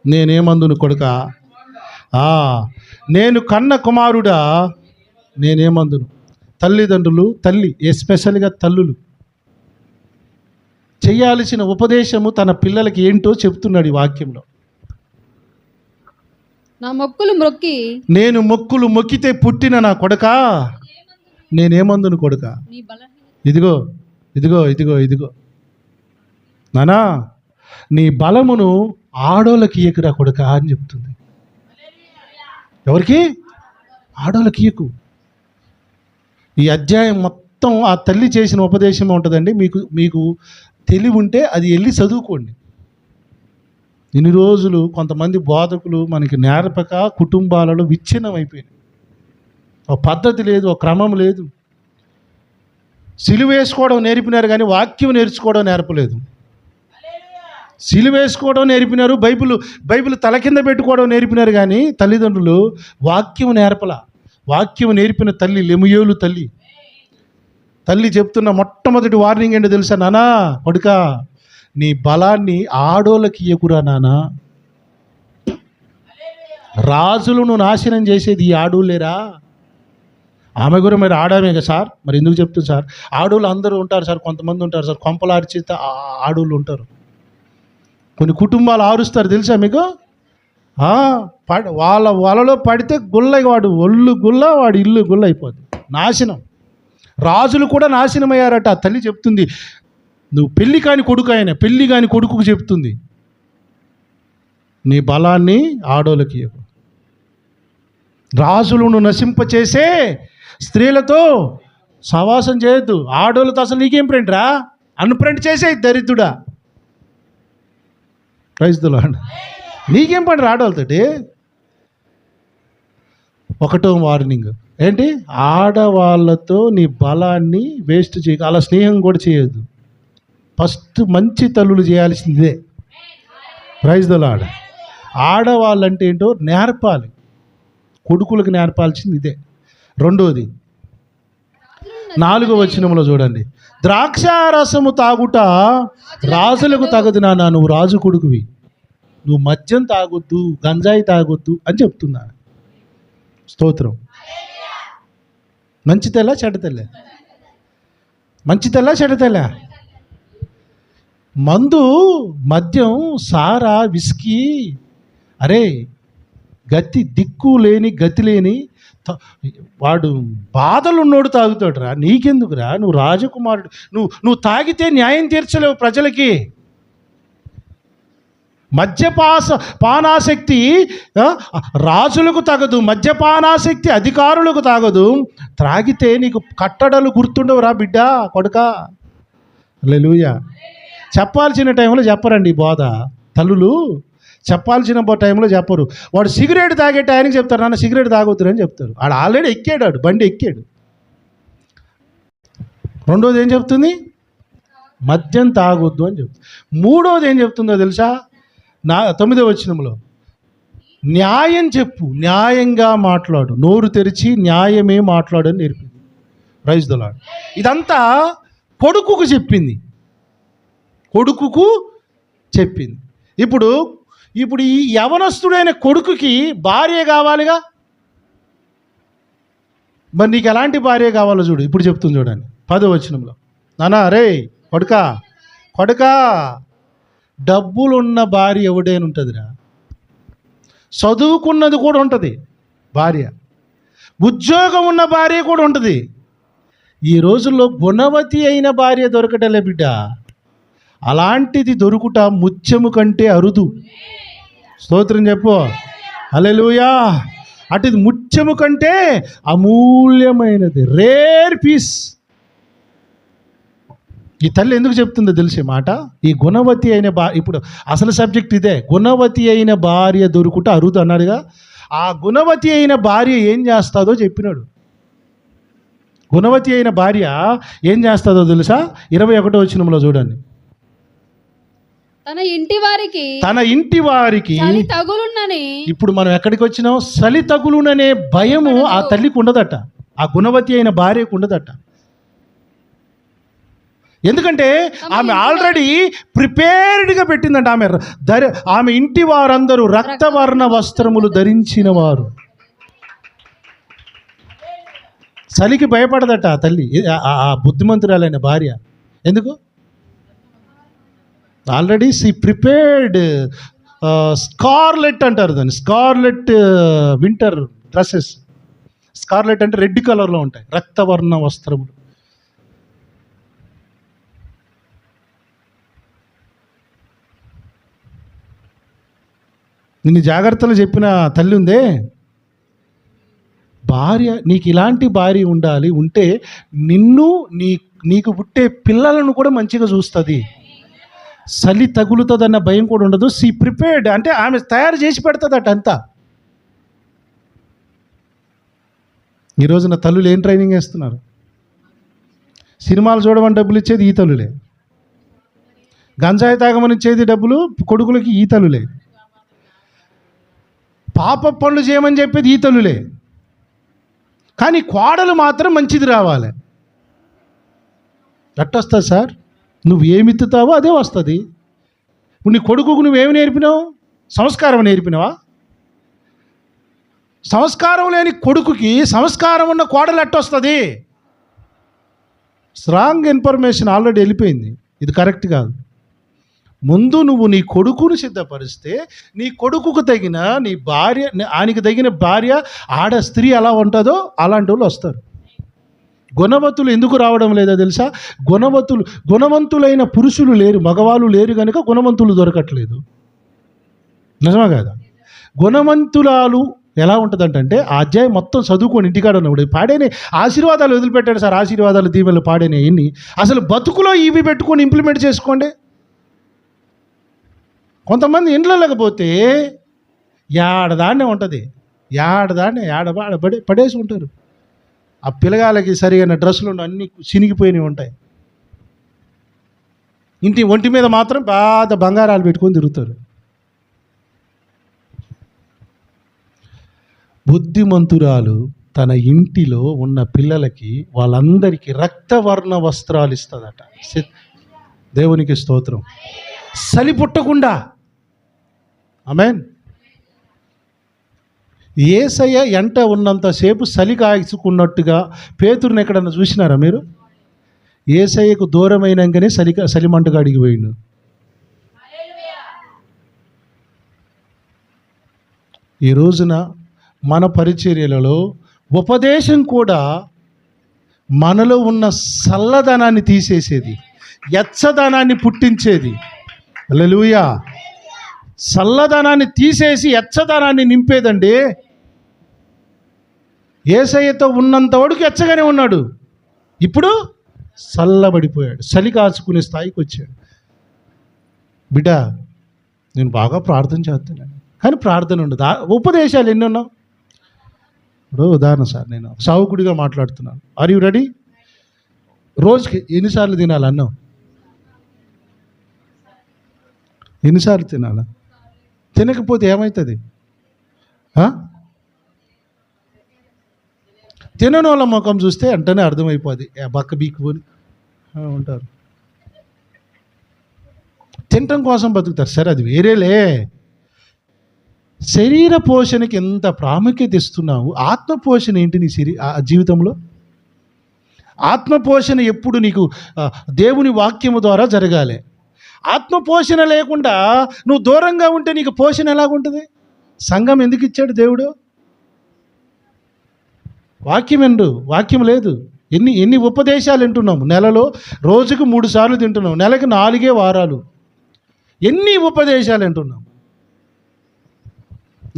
నేనేమందును కొడుక, నేను కన్న కుమారుడా నేనేమందును. తల్లిదండ్రులు, తల్లి ఎస్పెషల్గా తల్లులు చేయాల్సిన ఉపదేశము తన పిల్లలకి ఏంటో చెప్తున్నాడు ఈ వాక్యంలో. నేను మొక్కులు మొక్కితే పుట్టిన నా కొడుక నేనేమందును కొడుక. ఇదిగో ఇదిగో ఇదిగో ఇదిగో నానా, నీ బలమును ఆడోళ్ళకి ఇయ్యకురా కొడుక అని చెప్తుంది. ఎవరికి? ఆడోళ్ళకి ఇయ్యకు. ఈ అధ్యాయం మొత్తం ఆ తల్లి చేసిన ఉపదేశం ఉంటుందండి. మీకు తెలివి ఉంటే అది వెళ్ళి చదువుకోండి. ఇన్ని రోజులు కొంతమంది బోధకులు మనకి నేర్పక కుటుంబాలలో విచ్ఛిన్నం అయిపోయినాయి. ఒక పద్ధతి లేదు, ఒక క్రమం లేదు. సిలువేసుకోవడం నేర్పినారు కానీ వాక్యం నేర్చుకోవడం నేర్పలేదు. సిలువేసుకోవడం నేర్పినారు, బైబిల్ తల కింద పెట్టుకోవడం నేర్పినారు కానీ తల్లిదండ్రులు వాక్యం నేర్పల. వాక్యం నేర్పిన తల్లి లెముయేలు తల్లి. తల్లి చెప్తున్న మొట్టమొదటి వార్నింగ్ ఏంటో తెలుసా? నానా కొడుక, నీ బలాన్ని ఆడోళ్ళకి ఇయ్యకురా నానా. రాజులను నాశనం చేసేది ఈ ఆడోళ్ళేరా. ఆమె కూడా మరి ఆడామే కదా సార్, మరి ఎందుకు చెప్తుంది సార్? ఆడోళ్ళు అందరూ ఉంటారు సార్, కొంతమంది ఉంటారు సార్, కొంపలు ఆర్చితే ఆడోళ్ళు ఉంటారు. కొన్ని కుటుంబాలు ఆరుస్తారు తెలుసా మీకు? వాళ్ళ వలలో పడితే వాడు ఒళ్ళు గుల్ల, వాడు ఇల్లు గుల్ల అయిపోద్ది. నాశనం. రాజులు కూడా నాశనం అయ్యారట. తల్లి చెప్తుంది, నువ్వు పెళ్ళి కాని కొడుకు, ఆయన పెళ్ళి కాని కొడుకుకు చెప్తుంది, నీ బలాన్ని ఆడోళ్ళకి ఇవ్వు. రాజులను నశింపచేసే స్త్రీలతో సవాసం చేయొద్దు. ఆడోళ్ళతో అసలు నీకేం ఫ్రెండ్ రా, అన్ఫ్రెండ్ చేసే దరిద్రుడా. Praise the Lord. నీకేం పని ఆడవాళ్ళతోటి? ఒకటో వార్నింగ్ ఏంటి? ఆడవాళ్ళతో నీ బలాన్ని వేస్ట్ చేయక, అలా స్నేహం కూడా చేయొద్దు. ఫస్ట్ మంచి తల్లులు చేయాల్సిందే. Praise the Lord. ఆడవాళ్ళంటే ఏంటో నేర్పాలి, కొడుకులకు నేర్పాల్సింది ఇదే. రెండోది, 4వ వచనంలో చూడండి, ద్రాక్షారసము తాగుట రాజులకు తగదు నాన్న, నువ్వు రాజు కొడుకువి, నువ్వు మద్యం తాగొద్దు, గంజాయి తాగొద్దు అని చెప్తున్నా. స్తోత్రం. మంచి తెల్ల చెడ్డ తెల్ల, మంచి తెల్ల చెడ్డ తెల్ల, మందు, మద్యం, సారా, విస్కీ, అరే దిక్కు లేని గతి లేని వాడు బాధలున్నోడు తాగుతాడురా, నీకెందుకురా, నువ్వు రాజకుమారుడు, నువ్వు తాగితే న్యాయం తీర్చలేవు ప్రజలకి. పానాసక్తి రాజులకు తగదు, మద్యపానాసక్తి అధికారులకు తాగదు. త్రాగితే నీకు కట్టడలు గుర్తుండవురా బిడ్డ, కొడుకా. హల్లెలూయా. చెప్పాల్సిన టైంలో చెప్పరండి బోధ. తల్లులు చెప్పాల్సిన టైంలో చెప్పరు. వాడు సిగరెట్ తాగే టైంకి చెప్తారు, నాన్న సిగరెట్ తాగొద్దు అని చెప్తారు. వాడు ఆల్రెడీ ఎక్కాడు, బండి ఎక్కాడు. రెండోది ఏం చెప్తుంది? మద్యం తాగొద్దు అని చెప్తుంది. మూడోది ఏం చెప్తుందో తెలుసా? 9వ వచనంలో, న్యాయం చెప్పు, న్యాయంగా మాట్లాడు, నోరు తెరిచి న్యాయమే మాట్లాడు అని నేర్పింది. Praise the Lord. ఇదంతా కొడుకుకు చెప్పింది, కొడుకుకు చెప్పింది. ఇప్పుడు ఈ యవనస్తుడైన కొడుకుకి భార్య కావాలిగా. మరి నీకు ఎలాంటి భార్య కావాలో చూడు, ఇప్పుడు చెప్తుంది చూడండి 10వ వచనంలో. నాన్న రే కొడుకా, డబ్బులున్న భార్య ఎవడైనా ఉంటుందిరా, చదువుకున్నది కూడా ఉంటుంది భార్య, ఉద్యోగం ఉన్న భార్య కూడా ఉంటుంది. ఈ రోజుల్లో గుణవతి అయిన భార్య దొరకటలే బిడ్డ. అలాంటిది దొరుకుట ముత్యము కంటే అరుదు. స్తోత్రం చెప్పు. హల్లెలూయా. అటుది ముత్యము కంటే అమూల్యమైనది, రేర్ పీస్. ఈ తల్లి ఎందుకు చెప్తుందో తెలిసే మాట, ఈ గుణవతి అయిన ఇప్పుడు అసలు సబ్జెక్ట్ ఇదే, గుణవతి అయిన భార్య దొరుకుట అరుదు అన్నాడుగా. ఆ గుణవతి అయిన భార్య ఏం చేస్తుందో చెప్పినాడు. గుణవతి అయిన భార్య ఏం చేస్తుందో తెలుసా? 21వ వచనంలో చూడండి. తన ఇంటి వారికి తగులునని. ఇప్పుడు మనం ఎక్కడికి వచ్చినాం? సలి తగులుననే భయము ఆ తల్లికి ఉండదట, ఆ గుణవతి అయిన భార్యకు ఉండదట. ఎందుకంటే ఆమె ఆల్రెడీ ప్రిపేర్డ్గా పెట్టిందంట. ఆమె ఇంటి వారందరూ రక్తవర్ణ వస్త్రములు ధరించిన వారు. చలికి భయపడదట ఆ తల్లి, ఆ బుద్ధిమంతురాలైన భార్య. ఎందుకు? ఆల్రెడీ షీ ప్రిపేర్డ్ స్కార్లెట్ అంటారు దాన్ని, స్కార్లెట్ వింటర్ డ్రెస్సెస్. స్కార్లెట్ అంటే రెడ్ కలర్లో ఉంటాయి, రక్తవర్ణ వస్త్రములు. నిన్ను జాగ్రత్తలు చెప్పిన తల్లి ఉందే, భార్య నీకు ఇలాంటి భార్య ఉండాలి, ఉంటే నీకు పుట్టే పిల్లలను కూడా మంచిగా చూస్తుంది, చలి తగులుతుందన్న భయం కూడా ఉండదు. షీ ప్రిపేర్డ్ అంటే ఆమె తయారు చేసి పెడుతుందట అంతా. ఈ రోజున తల్లులు ఏం ట్రైనింగ్ వేస్తున్నారు? సినిమాలు చూడమని డబ్బులు ఇచ్చేది ఈ తల్లులే, గంజాయి తాగమని ఇచ్చేది డబ్బులు కొడుకులకి ఈ తల్లులే, పాప పనులు చేయమని చెప్పేది ఈ తల్లులే. కానీ కోడలు మాత్రం మంచిది రావాలి. ఎట్టొస్తుంది సార్? నువ్వు ఏమి ఎత్తుతావో అదే వస్తుంది. ఇప్పుడు నీ కొడుకుకు నువ్వేమి నేర్పినావు? సంస్కారం నేర్పినావా? సంస్కారం లేని కొడుకుకి సంస్కారం ఉన్న కోడలు ఎట్టొస్తుంది? స్ట్రాంగ్ ఇన్ఫర్మేషన్ ఆల్రెడీ వెళ్ళిపోయింది, ఇది కరెక్ట్ కాదు. ముందు నువ్వు నీ కొడుకును సిద్ధపరిస్తే నీ కొడుకుకు తగిన నీ భార్య, ఆయనకి తగిన భార్య, ఆడ స్త్రీ ఎలా ఉంటుందో అలాంటి వాళ్ళు వస్తారు. గుణవతులు ఎందుకు రావడం లేదో తెలుసా? గుణవంతులైన పురుషులు లేరు, మగవాళ్ళు లేరు కనుక గుణవంతులు దొరకట్లేదు. నిజమా కాదా? గుణవంతురాలు ఎలా ఉంటుందంటే ఆ అధ్యాయం మొత్తం చదువుకొని ఇంటికాడ ఉన్నప్పుడు పాడేనే ఆశీర్వాదాలు వదిలిపెట్టాడు సార్, ఆశీర్వాదాలు దీవెనలు పాడేనే ఎన్ని. అసలు బతుకులో ఇవి పెట్టుకొని ఇంప్లిమెంట్ చేసుకోండి. కొంతమంది ఇంట్లో లేకపోతే ఏడదాన్నే ఉంటుంది, పడేసి ఉంటారు. ఆ పిల్లగాళ్ళకి సరిగైన డ్రెస్సులు అన్నీ చినిగిపోయినవి ఉంటాయి. ఒంటి మీద మాత్రం బాగా బంగారాలు పెట్టుకొని తిరుగుతారు. బుద్ధిమంతురాలు తన ఇంటిలో ఉన్న పిల్లలకి వాళ్ళందరికీ రక్తవర్ణ వస్త్రాలు ఇస్తుందట. దేవునికి స్తోత్రం. చలి పుట్టకుండా. ఆమేన్. యేసయ్య ఎంట ఉన్నంతసేపు చలి కాచుకున్నట్టుగా పేతురుని ఎక్కడన్నా చూసినారా మీరు? యేసయ్యకు దూరమైనాకనే చలిమంటగా అడిగిపోయిండు. ఈ రోజున మన పరిచర్యలలో ఉపదేశం కూడా మనలో ఉన్న చల్లదనాన్ని తీసేసేది, ఎచ్చదనాన్ని పుట్టించేది. హల్లెలూయా. చల్లదనాన్ని తీసేసి ఎచ్చదనాన్ని నింపేదండి. యేసయ్యతో ఉన్నంత వరకు ఎచ్చగానే ఉన్నాడు, ఇప్పుడు చల్లబడిపోయాడు, చలి కాచుకునే స్థాయికి వచ్చాడు. బిడ్డ, నేను బాగా ప్రార్థన చేస్తున్నాను, కానీ ప్రార్థన ఉండదు. ఉపదేశాలు ఎన్ని ఉన్నావు? ఇప్పుడు ఉదాహరణ సార్, నేను సావుకుడిగా మాట్లాడుతున్నాను. Are you ready? రోజుకి ఎన్నిసార్లు తినాలి అన్నం? ఎన్నిసార్లు తినాలా? తినకపోతే ఏమవుతుంది? తినని వాళ్ళ ముఖం చూస్తే వెంటనే అర్థమైపోద్ది, బక్క బీక్కుని ఉంటారు. తినటం కోసం బతుకుతారు. సరే, అది వేరేలే. శరీర పోషణకి ఎంత ప్రాముఖ్యత ఇస్తున్నావు, ఆత్మ పోషణ ఏంటి నీ జీవితంలో? ఆత్మ పోషణ ఎప్పుడు నీకు దేవుని వాక్యము ద్వారా జరగాలి. ఆత్మ పోషణ లేకుండా నువ్వు దూరంగా ఉంటే నీకు పోషణ ఎలాగుంటుంది? సంఘం ఎందుకు ఇచ్చాడు దేవుడు? వాక్యం ఎండు, వాక్యం లేదు. ఎన్ని ఉపదేశాలు వింటున్నాము నెలలో? రోజుకు 3 సార్లు తింటున్నాం, నెలకు 4 వారాలు. ఎన్ని ఉపదేశాలు వింటున్నాము,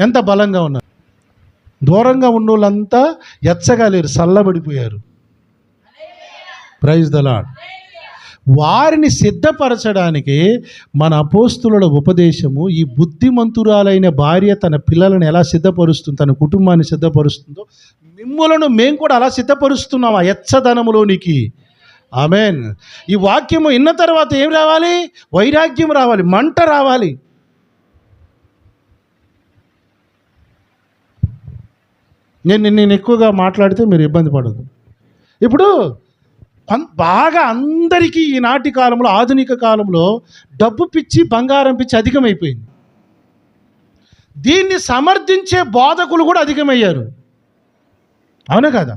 ఎంత బలంగా ఉన్నారు. దూరంగా ఉన్న వాళ్ళంతా ఎచ్చగా లేరు, చల్లబడిపోయారు. Praise the lord. వారిని సిద్ధపరచడానికి మన అపోస్తుల ఉపదేశము, ఈ బుద్ధిమంతురాలైన భార్య తన పిల్లలను ఎలా సిద్ధపరుస్తుంది, తన కుటుంబాన్ని సిద్ధపరుస్తుందో, మిమ్ములను మేము కూడా అలా సిద్ధపరుస్తున్నాం ఆ ఎచ్చదనములోనికి. ఆమేన్. ఈ వాక్యము విన్న తర్వాత ఏం రావాలి? వైరాగ్యం రావాలి, మంట రావాలి. నేను ఎక్కువగా మాట్లాడితే మీరు ఇబ్బంది పడదు. ఇప్పుడు బాగా అందరికీ ఈనాటి కాలంలో, ఆధునిక కాలంలో డబ్బు పిచ్చి, బంగారం పిచ్చి అధికమైపోయింది. దీన్ని సమర్థించే బోధకులు కూడా అధికమయ్యారు. అవునా కదా?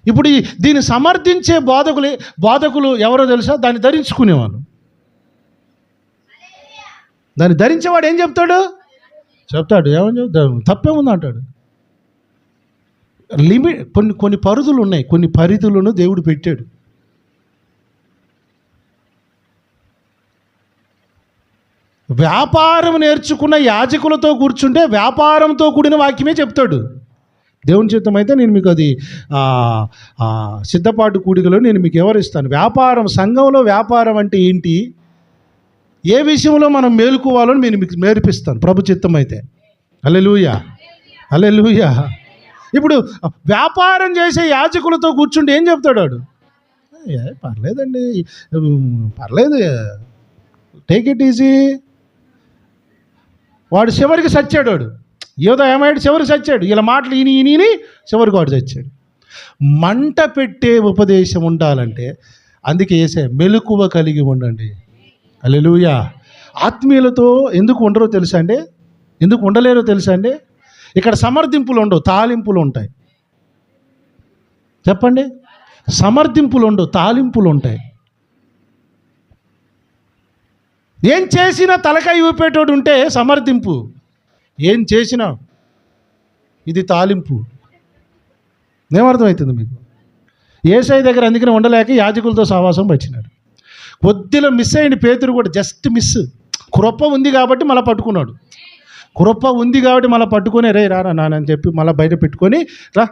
ఇప్పుడు దీన్ని సమర్థించే బోధకులు ఎవరో తెలుసా? దాన్ని ధరించుకునేవాళ్ళు. దాన్ని ధరించేవాడు ఏం చెప్తాడు? ఏమని చెప్తాడు? తప్పేముంది అంటాడు. లిమిట్, కొన్ని పరిధులు ఉన్నాయి, కొన్ని పరిధులను దేవుడు పెట్టాడు. వ్యాపారం నేర్చుకున్న యాజకులతో కూర్చుంటే వ్యాపారంతో కూడిన వాక్యమే చెప్తాడు. దేవుని చిత్తం అయితే నేను మీకు అది సిద్ధపాటు కూడికలో నేను మీకు వివరిస్తాను. వ్యాపారం, సంఘంలో వ్యాపారం అంటే ఏంటి, ఏ విషయంలో మనం మేలుకోవాలని నేను మీకు నేర్పిస్తాను ప్రభు చిత్తం అయితే. హల్లెలూయా, హల్లెలూయా. ఇప్పుడు వ్యాపారం చేసే యాజకులతో కూర్చుంటే ఏం చెప్తాడు వాడు? పర్లేదండి, పర్లేదు, టేక్ ఇట్ ఈజీ. వాడు చివరికి చచ్చాడు. వాడు ఏదో ఏమాడు, చివరికి చచ్చాడు. ఇలా మాటలు ఈని చివరికి వాడు చచ్చాడు. మంట పెట్టే ఉపదేశం ఉండాలంటే అందుకే వేసే మెలకువ కలిగి ఉండండి. హల్లెలూయా. ఆత్మీయులతో ఎందుకు ఉండరో తెలుసా అండి? ఎందుకు ఉండలేరో తెలుసా అండి? ఇక్కడ సమర్థింపులు ఉండవు, తాలింపులు ఉంటాయి. చెప్పండి. సమర్థింపులు ఉండవు, తాలింపులు ఉంటాయి. ఏం చేసినా తలకాయ ఊపేటోడు ఉంటే సమర్థింపు, ఏం చేసినా ఇది తాలింపు. ఏమర్థమవుతుంది మీకు? యేసయ్య దగ్గర అందుకనే ఉండలేక యాజకులతో సహవాసం వచ్చినాడు. కొద్దిలో మిస్ అయ్యింది పేతురు కూడా, జస్ట్ మిస్. కృప ఉంది కాబట్టి మళ్ళీ పట్టుకున్నాడు. కృప ఉంది కాబట్టి మళ్ళీ పట్టుకొని రే రారా నాన్న అని చెప్పి మళ్ళీ బయట పెట్టుకొని, రా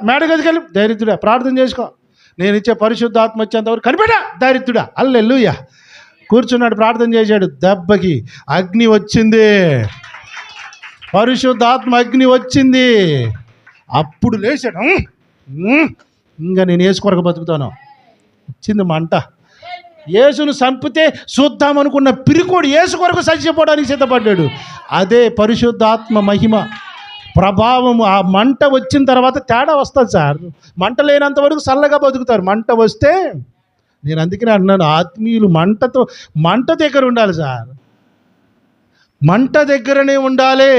మేడ గదికెళ్ళి, దరిద్రుడా ప్రార్థన చేసుకో, నేను ఇచ్చే పరిశుద్ధాత్మ వచ్చేంతవరకు కనిపెట్టా దరిద్రుడా. హల్లెలూయా. కూర్చున్నాడు, ప్రార్థన చేశాడు. దెబ్బకి అగ్ని వచ్చింది, పరిశుద్ధాత్మ అగ్ని వచ్చింది. అప్పుడు లేచాడు. ఇంకా నేను యేసు కొరకు బతుకుతాను. వచ్చింది మంట. యేసును చంపితే చూద్దామనుకున్న పిరికోడు యేసు కొరకు చచ్చిపోవడానికి సిద్ధపడ్డాడు. అదే పరిశుద్ధాత్మ మహిమ. ప్రభావము, ఆ మంట వచ్చిన తర్వాత తేడా వస్తుంది సార్. మంట లేనంత వరకు చల్లగా బతుకుతారు. మంట వస్తే, నేను అందుకనే అన్నాను, ఆత్మీయులు మంట దగ్గర ఉండాలి సార్. మంట దగ్గరనే ఉండాలి.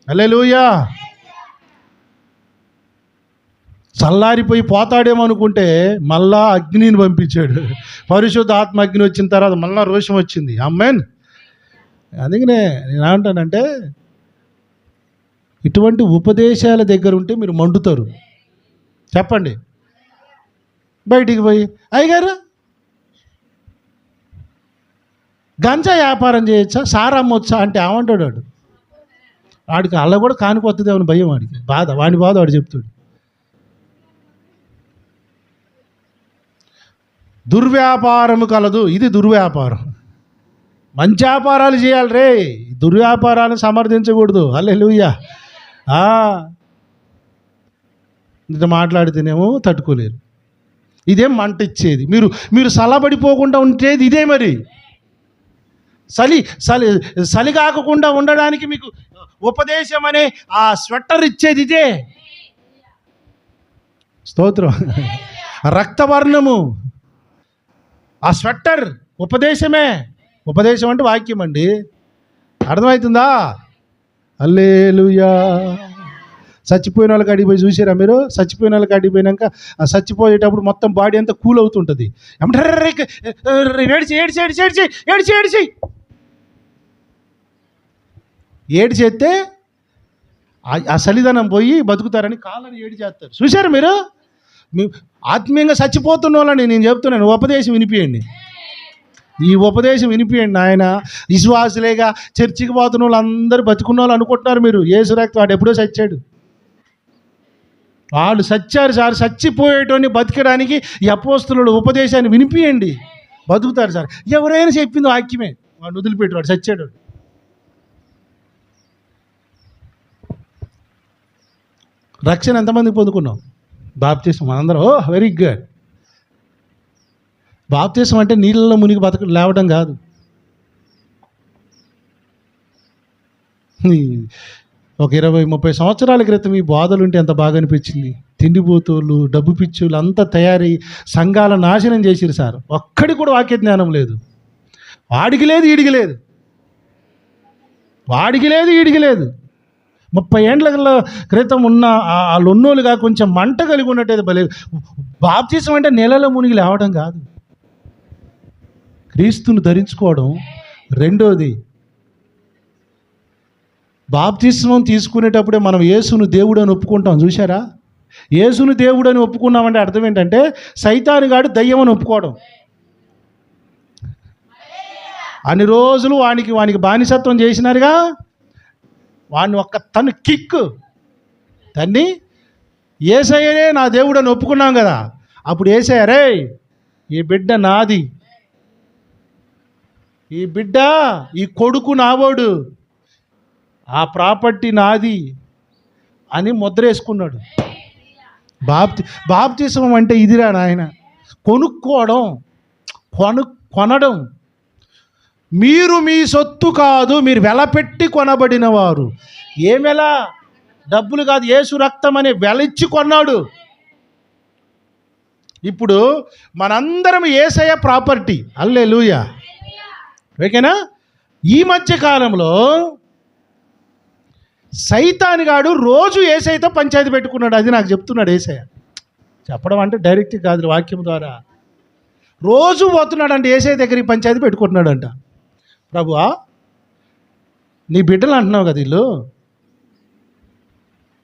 హల్లెలూయా. చల్లారిపోయి పోతాడేమో అనుకుంటే మళ్ళా అగ్నిని పంపించాడు. పరిశుద్ధ ఆత్మ అగ్ని వచ్చిన తర్వాత మళ్ళా రోషం వచ్చింది. ఆమేన్. అందుకనే నేను ఏమంటానంటే, ఇటువంటి ఉపదేశాల దగ్గర ఉంటే మీరు మండుతారు. చెప్పండి. బయటికి పోయి అయ్యగారు గంజా వ్యాపారం చేయొచ్చా, సారా అమ్మొచ్చా అంటే ఏమంటాడు వాడు? వాడికి అలా కూడా కానిపోతుంది అని భయం, వాడికి బాధ, వాడి బాధ వాడు చెప్తాడు. దుర్వ్యాపారము కలదు, ఇది దుర్వ్యాపారం. మంచి వ్యాపారాలు చేయాలి రే, దుర్వ్యాపారాలను సమర్థించకూడదు. హల్లెలూయా. ఇంత మాట్లాడితేనేమో తట్టుకోలేరు. ఇదేం మంట ఇచ్చేది. మీరు సలబడిపోకుండా ఉండేది ఇదే. మరి చలి కాకుండా ఉండడానికి మీకు ఉపదేశం అనే ఆ స్వెటర్ ఇచ్చేది ఇదే. స్తోత్రం. రక్తవర్ణము ఆ స్వెటర్ ఉపదేశమే. ఉపదేశం అంటే వాక్యం అండి. అర్థమవుతుందా? హల్లెలూయా. చచ్చిపోయిన వాళ్ళకి అడిగిపోయి చూసారా మీరు? చచ్చిపోయిన వాళ్ళకి అడిగిపోయినాక చచ్చిపోయేటప్పుడు మొత్తం బాడీ అంతా కూల్ అవుతుంటుంది. ఏడు చేస్తే ఆ చలిదనం పోయి బతుకుతారని కాళ్ళని ఏడు చేస్తారు. చూసారు మీరు? ఆత్మీయంగా చచ్చిపోతున్న వాళ్ళని నేను చెప్తున్నాను, ఉపదేశం వినిపియండి. ఈ ఉపదేశం వినిపియండి ఆయన. విశ్వాసులేగా చర్చికి పోతున్న వాళ్ళు అందరూ బతుకున్న వాళ్ళు అనుకుంటున్నారు మీరు. యేసు రక్తం, వాడు ఎప్పుడో చచ్చాడు. వాళ్ళు చచ్చారు సార్. చచ్చిపోయేటోని బతికడానికి ఈ అపోస్తలుల ఉపదేశాన్ని వినిపియండి, బతుకుతారు సార్. ఎవరైనా చెప్పింది వాక్యమే, వాడు వదిలిపెట్టి వాడు చచ్చాడు. రక్షణ ఎంతమందికి పొందుకున్నాం? బాప్తిసం మనందరం. ఓ వెరీ గుడ్. బాప్తిసం అంటే నీళ్ళలో మునిగి లేవడం కాదు. ఒక 20-30 సంవత్సరాల క్రితం ఈ బోధలుంటే ఎంత బాగా అనిపించింది. తిండిపోతులు, డబ్బు పిచ్చులు అంతా తయారీ సంఘాల నాశనం చేసిరు సార్. ఒక్కడి కూడా వాక్య జ్ఞానం లేదు. వాడికి లేదు, ఈడికి లేదు. వాడికి లేదు, ఈడికి లేదు. 30 ఏండ్ల క్రితం ఉన్న వాళ్ళు ఉన్నోళ్ళుగా కొంచెం మంట కలిగి ఉన్నట్టయితే భలే. బాప్తిసం అంటే నెలలో మునిగి లేవడం కాదు, క్రీస్తును ధరించుకోవడం. రెండోది, బాప్తిస్మం తీసుకునేటప్పుడే మనం యేసును దేవుడు అని ఒప్పుకుంటాం. చూసారా? యేసును దేవుడు అని ఒప్పుకున్నామంటే అర్థం ఏంటంటే సైతానుగాడు దయ్యం అని ఒప్పుకోవడం. అన్ని రోజులు వానికి బానిసత్వం చేసినారుగా, వాడిని ఒక్క తను కిక్ తన్ని యేసయ్యనే నా దేవుడు అని ఒప్పుకున్నాం కదా. అప్పుడు యేసయ్య, రే ఈ బిడ్డ నాది, ఈ బిడ్డ, ఈ కొడుకు నావోడు, ఆ ప్రాపర్టీ నాది అని ముద్రేసుకున్నాడు. బాప్తిసం అంటే ఇదిరా నాయన, కొనుక్కోవడం, కొనడం. మీరు మీ సొత్తు కాదు, మీరు వెలపెట్టి కొనబడిన వారు. ఏమెలా? డబ్బులు కాదు, యేసు రక్తం అనే వెలిచ్చి కొన్నాడు. ఇప్పుడు మనందరం యేసయ్య ప్రాపర్టీ. హల్లెలూయా. ఓకేనా? ఈ మధ్య కాలంలో సైతానుగాడు రోజు యేసయ్యతో పంచాయతీ పెట్టుకున్నాడు. అది నాకు చెప్తున్నాడు యేసయ్య. చెప్పడం అంటే డైరెక్ట్ కాదు, వాక్యం ద్వారా. రోజు పోతున్నాడు అంటే యేసయ్య దగ్గరికి పంచాయతీ పెట్టుకుంటున్నాడు అంట. ప్రభువా, నీ బిడ్డలు అంటున్నావు కదా, వీళ్ళు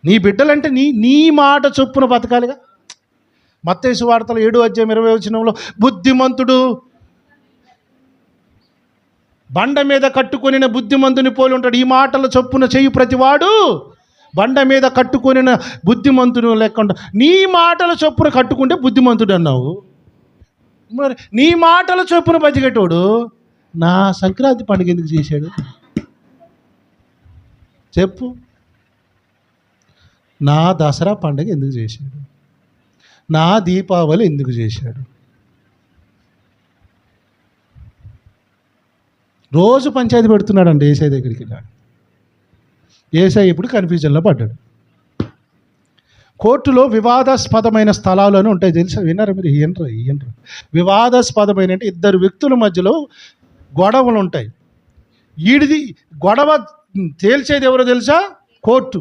నీ బిడ్డలంటే నీ మాట చొప్పున బతకాలిగా. మత్తయి సువార్తలో 7:20 బుద్ధిమంతుడు బండ మీద కట్టుకొనిన బుద్ధిమంతుని పోలి ఉంటాడు. ఈ మాటల చొప్పున చెయ్యి ప్రతివాడు బండ మీద కట్టుకొనిన బుద్ధిమంతుడు లేకుండా. నీ మాటల చొప్పున కట్టుకుంటే బుద్ధిమంతుడు అన్నావు. మరి నీ మాటల చొప్పున బతికేటోడు నా సంక్రాంతి పండుగ ఎందుకు చేశాడు చెప్పు? నా దసరా పండుగ ఎందుకు చేశాడు? నా దీపావళి ఎందుకు చేశాడు? రోజు పంచాయతీ పెడుతున్నాడు అంటే యేసయ్య దగ్గరికి. యేసయ్య ఇప్పుడు కన్ఫ్యూజన్లో పడ్డాడు. కోర్టులో వివాదాస్పదమైన స్థలాలు అని ఉంటాయి, తెలుసా? విన్నారా మీరు? ఇయ్యండ్రు. వివాదాస్పదమైన అంటే ఇద్దరు వ్యక్తుల మధ్యలో గొడవలు ఉంటాయి. ఈడిది గొడవ తేల్చేది ఎవరో తెలుసా? కోర్టు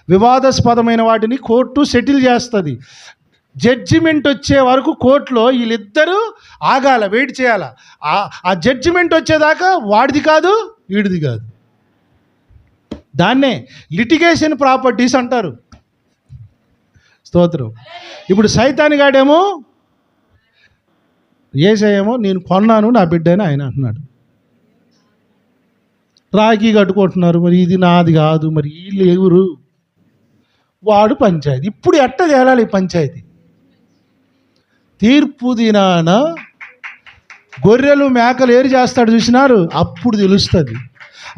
వివాదాస్పదమైన వాటిని కోర్టు సెటిల్ చేస్తుంది. జడ్జిమెంట్ వచ్చే వరకు కోర్టులో వీళ్ళిద్దరూ ఆగాల, వెయిట్ చేయాల. ఆ జడ్జిమెంట్ వచ్చేదాకా వాడిది కాదు, వీడిది కాదు. దాన్నే లిటిగేషన్ ప్రాపర్టీస్ అంటారు. స్తోత్రం. ఇప్పుడు సైతానుగాడేమో, యేసయ్యేమో నేను కొన్నాను, నా బిడ్డ అని ఆయన అంటున్నాడు. రాఖీ కట్టుకుంటున్నారు, మరి ఇది నాది కాదు, మరి వీళ్ళు ఎవరు? వాడు పంచాయతీ. ఇప్పుడు ఎట్ట తేలాలి ఈ పంచాయతీ? తీర్పు దినాన గొర్రెలు మేకలు ఏరు చేస్తాడు, చూసినారు? అప్పుడు తెలుస్తుంది.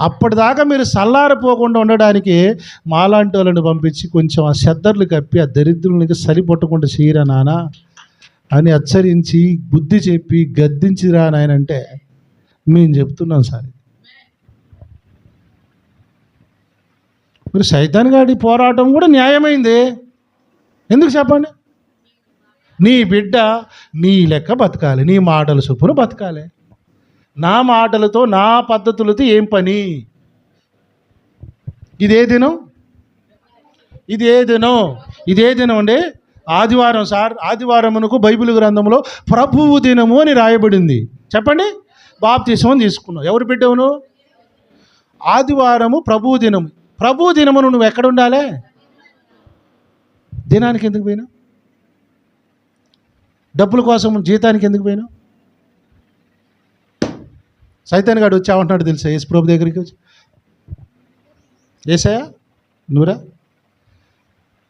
అప్పటిదాకా మీరు సల్లారిపోకుండా ఉండడానికి మాలాంటి వాళ్ళని పంపించి కొంచెం ఆ చెద్దర్లు కప్పి ఆ దరిద్రులకి సరిపొట్టకుండా చేయరా నాన్న అని హెచ్చరించి బుద్ధి చెప్పి గద్దించిరా నాయనంటే మేము చెప్తున్నాం సార్. మీరు సైతాన్గాడి పోరాటం కూడా న్యాయమైంది. ఎందుకు చెప్పండి? నీ బిడ్డ నీ లెక్క బతకాలి, నీ మాటల చొప్పున బతకాలి. నా మాటలతో నా పద్ధతులతో ఏం పని? ఇదే దినం అండి? ఆదివారం సార్. ఆదివారమునకు బైబిల్ గ్రంథంలో ప్రభువు దినము అని రాయబడింది. చెప్పండి. బాప్తిస్మం తీసుకున్నావు. ఎవరు బిడ్డవును? ఆదివారము ప్రభువు దినమును నువ్వు ఎక్కడ ఉండాలి? దినానికి ఎందుకు పోయినా? డబ్బుల కోసం జీతానికి ఎందుకు పోయినా? సైతాన్గాడు వచ్చామంటున్నాడు తెలుసా యేసు ప్రభు దగ్గరికి వచ్చి, యేసయ్య నువ్వురా,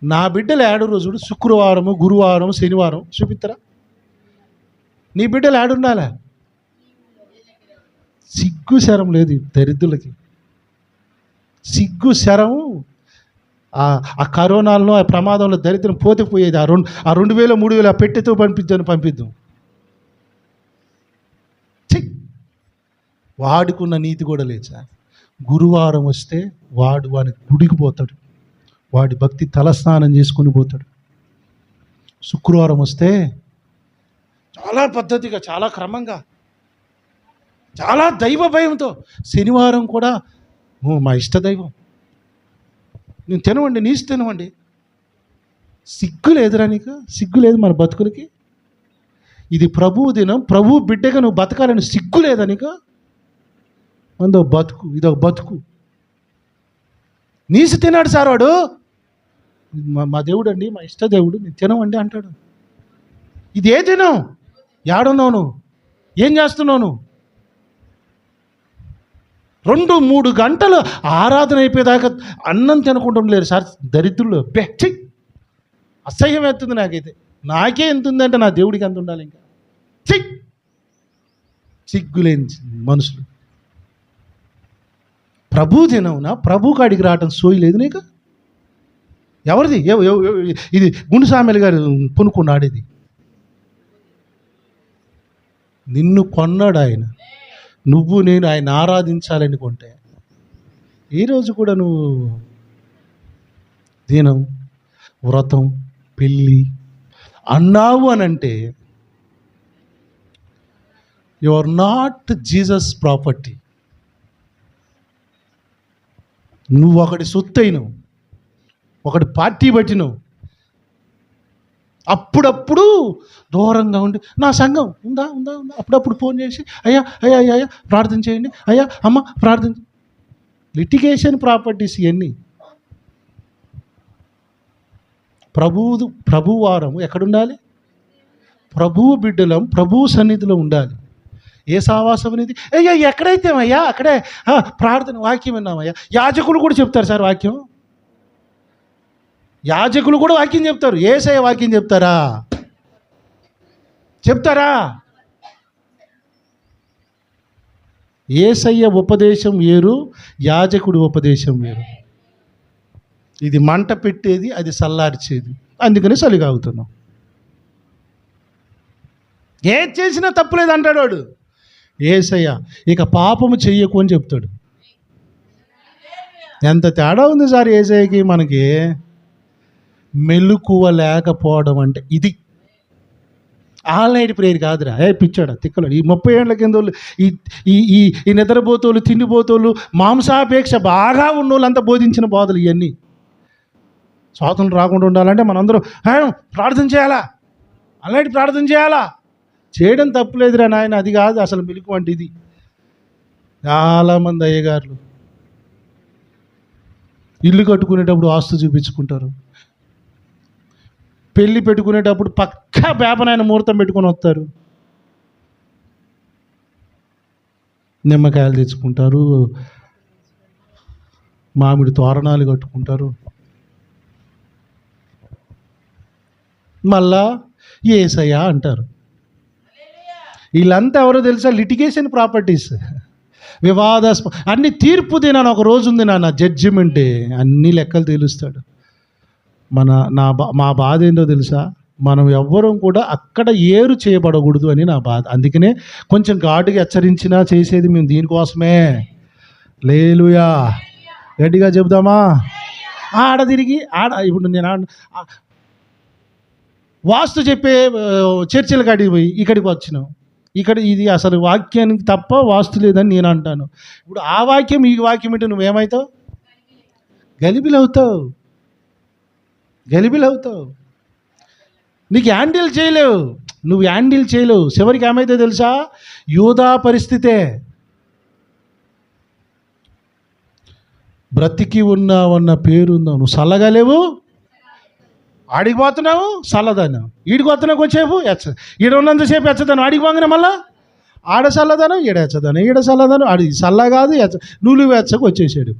నా బిడ్డలు 7 రోజులు శుక్రవారము, గురువారం, శనివారం చూపిత్తరా? నీ బిడ్డలు ఏడుండాలా? సిగ్గు శరం లేదు దరిద్రులకి. సిగ్గు శరం. ఆ కరోనాలో, ఆ ప్రమాదంలో దరిద్రం పోతే పోయేది. ఆ 2000 3000 పెట్టెతో పంపిద్దాం. వాడుకున్న నీతి కూడా లేదు సార్. గురువారం వస్తే వాడి గుడికి పోతాడు, వాడి భక్తి తలస్నానం చేసుకొని పోతాడు. శుక్రవారం వస్తే చాలా పద్ధతిగా, చాలా క్రమంగా, చాలా దైవ భయంతో. శనివారం కూడా మా ఇష్టదైవం, నేను తినవండి, నీసు తినవండి. సిగ్గు లేదురా నీకు? సిగ్గు లేదు మన బతుకులకి? ఇది ప్రభువు దినం, ప్రభువు బిడ్డగా నువ్వు బతకాలని సిగ్గు లేదా నీకు? అందో బతుకు, ఇదొక బతుకు. నీసు తిన్నాడు సార్ వాడు. మా దేవుడు అండి, మా ఇష్ట దేవుడు, నేను తినవండి అంటాడు. ఇది ఏ దినం? ఏడున్నావు నువ్వు? ఏం చేస్తున్నావు నువ్వు? 2-3 గంటలు ఆరాధన అయిపోయేదాకా అన్నం తినకుండా ఉండలేరు సార్ దరిద్రులు. అసహ్యం ఎత్తుంది నాకైతే. నాకే ఎంత ఉందంటే నా దేవుడికి ఎంత ఉండాలి ఇంకా? సిగ్గులేని మనుషులు. ప్రభు దినవునా ప్రభు కాడికి రావటం సోయలేదు నీకు? ఎవరిది? ఇది గుండుసామెలు గారు పునుకున్నాడు. ఇది నిన్ను కొన్నాడు ఆయన. నువ్వు నేను ఆయన ఆరాధించాలనుకుంటే ఈరోజు కూడా నువ్వు దినం, వ్రతం, పెళ్ళి అన్నావు అనంటే you are not Jesus property. నువ్వు ఒకటి సొత్తు అయినవు, ఒకటి పార్టీ పట్టినవు. అప్పుడప్పుడు దూరంగా ఉండి నా సంఘం ఉందా అప్పుడప్పుడు ఫోన్ చేసి అయ్యా ప్రార్థన చేయండి, అయ్యా అమ్మ ప్రార్థన. లిటిగేషన్ ప్రాపర్టీస్ ఇవన్నీ. ప్రభు వారం ఎక్కడుండాలి? ప్రభువు బిడ్డలం ప్రభువు సన్నిధిలో ఉండాలి. ఏ సావాసం అనేది ఎక్కడైతే అయ్యా అక్కడే ప్రార్థన, వాక్యం విన్నామయ్యా. యాజకులు కూడా చెప్తారు సార్ వాక్యం. యాజకులు కూడా వాక్యం చెప్తారు. యేసయ్య వాక్యం చెప్తారా? యేసయ్య ఉపదేశం వేరు, యాజకుడి ఉపదేశం వేరు. ఇది మంట పెట్టేది, అది చల్లార్చేది. అందుకని చలిగాగుతున్నాం. ఏది చేసినా తప్పులేదు అంటాడు వాడు. యేసయ్య ఇక పాపము చెయ్యకు అని చెప్తాడు. ఎంత తేడా ఉంది సార్ యేసయ్యకి మనకి. మెలకువ లేకపోవడం అంటే ఇది. ఆల్ నైట్ ప్రేయర్ కాదురా, పిచ్చాడా తిక్కలాడు. ఈ 30 ఏళ్ల కింద వాళ్ళు, ఈ ఈ ఈ నిద్రపోతోళ్ళు, తిండిపోతోళ్ళు, మాంసాపేక్ష బాగా ఉన్నోళ్ళంతా బోధించిన బోధలు ఇవన్నీ. స్వాతంత్రం రాకుండా ఉండాలంటే మనందరం ప్రార్థన చేయాలా, అలాంటి ప్రార్థన చేయాలా. చేయడం తప్పులేదురా నాయన, అది కాదు అసలు మెలుకు అంటే ఇది. చాలామంది అయ్యగారులు ఇల్లు కట్టుకునేటప్పుడు ఆస్తు చూపించుకుంటారు, పెళ్ళి పెట్టుకునేటప్పుడు పక్కా వేపనాయన ముహూర్తం పెట్టుకొని వస్తారు, నిమ్మకాయలు తెచ్చుకుంటారు, మామిడి తోరణాలు కట్టుకుంటారు. మళ్ళా యేసయ్య అంటారు. వీళ్ళంతా ఎవరో తెలుసా? లిటిగేషన్ ప్రాపర్టీస్, అన్ని తీర్పు దినాన ఒక రోజు ఉంది నాన్న, జడ్జిమెంటే, అన్ని లెక్కలు తేలుస్తాడు. మా బాధ ఏంటో తెలుసా? మనం ఎవ్వరం కూడా అక్కడ ఏరు చేయబడకూడదు అని నా బాధ. అందుకనే కొంచెం ఘాటుగా హెచ్చరించినా చేసేది మేము దీనికోసమే. లేలుయా, గట్టిగా చెబుదామా? ఆడ తిరిగి ఇప్పుడు నేను వాస్తు చెప్పే చర్చిల కాడికి పోయి ఇక్కడికి వచ్చినాం. ఇక్కడ ఇది అసలు వాక్యానికి తప్ప వాస్తు లేదని నేను అంటాను. ఇప్పుడు ఆ వాక్యం ఈ వాక్యం ఏంటో నువ్వేమవుతావు? గలిబిలవుతావు. నీకు హ్యాండిల్ చేయలేవు, నువ్వు హ్యాండిల్ చేయలేవు. చివరికి ఏమైతే తెలుసా? యూదా పరిస్థితే. బ్రతికి ఉన్న పేరు ఉందా, నువ్వు చల్లగలేవు, ఆడికిపోతున్నావు చల్లదానం, ఈడిపోతున్నావు కొంచెంసేపు ఈడ ఉన్నంతసేపు ఎచ్చదాను, ఆడికిపోగానే మళ్ళా ఆడ చల్లదానం, ఈడ ఎచ్చదానం, ఈడ చల్లదానం, ఆడి చల్ల కాదు నులువెచ్చకు వచ్చేసాడు.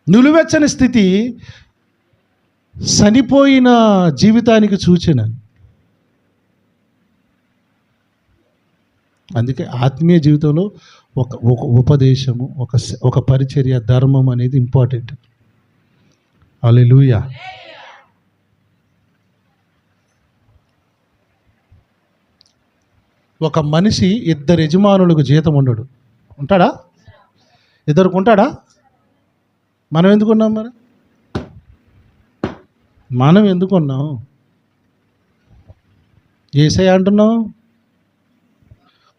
నులువెచ్చని స్థితి చనిపోయిన జీవితానికి సూచన. అందుకే ఆత్మీయ జీవితంలో ఒక ఉపదేశము, ఒక పరిచర్య, ధర్మం అనేది ఇంపార్టెంట్. హల్లెలూయా. ఒక మనిషి 2 యజమానులకు జీతం ఉంటాడా? ఇద్దరికి ఉంటాడా? మనం ఎందుకున్నాం? మరి మనం ఎందుకున్నాం? యేసయ్య అంటున్నావు,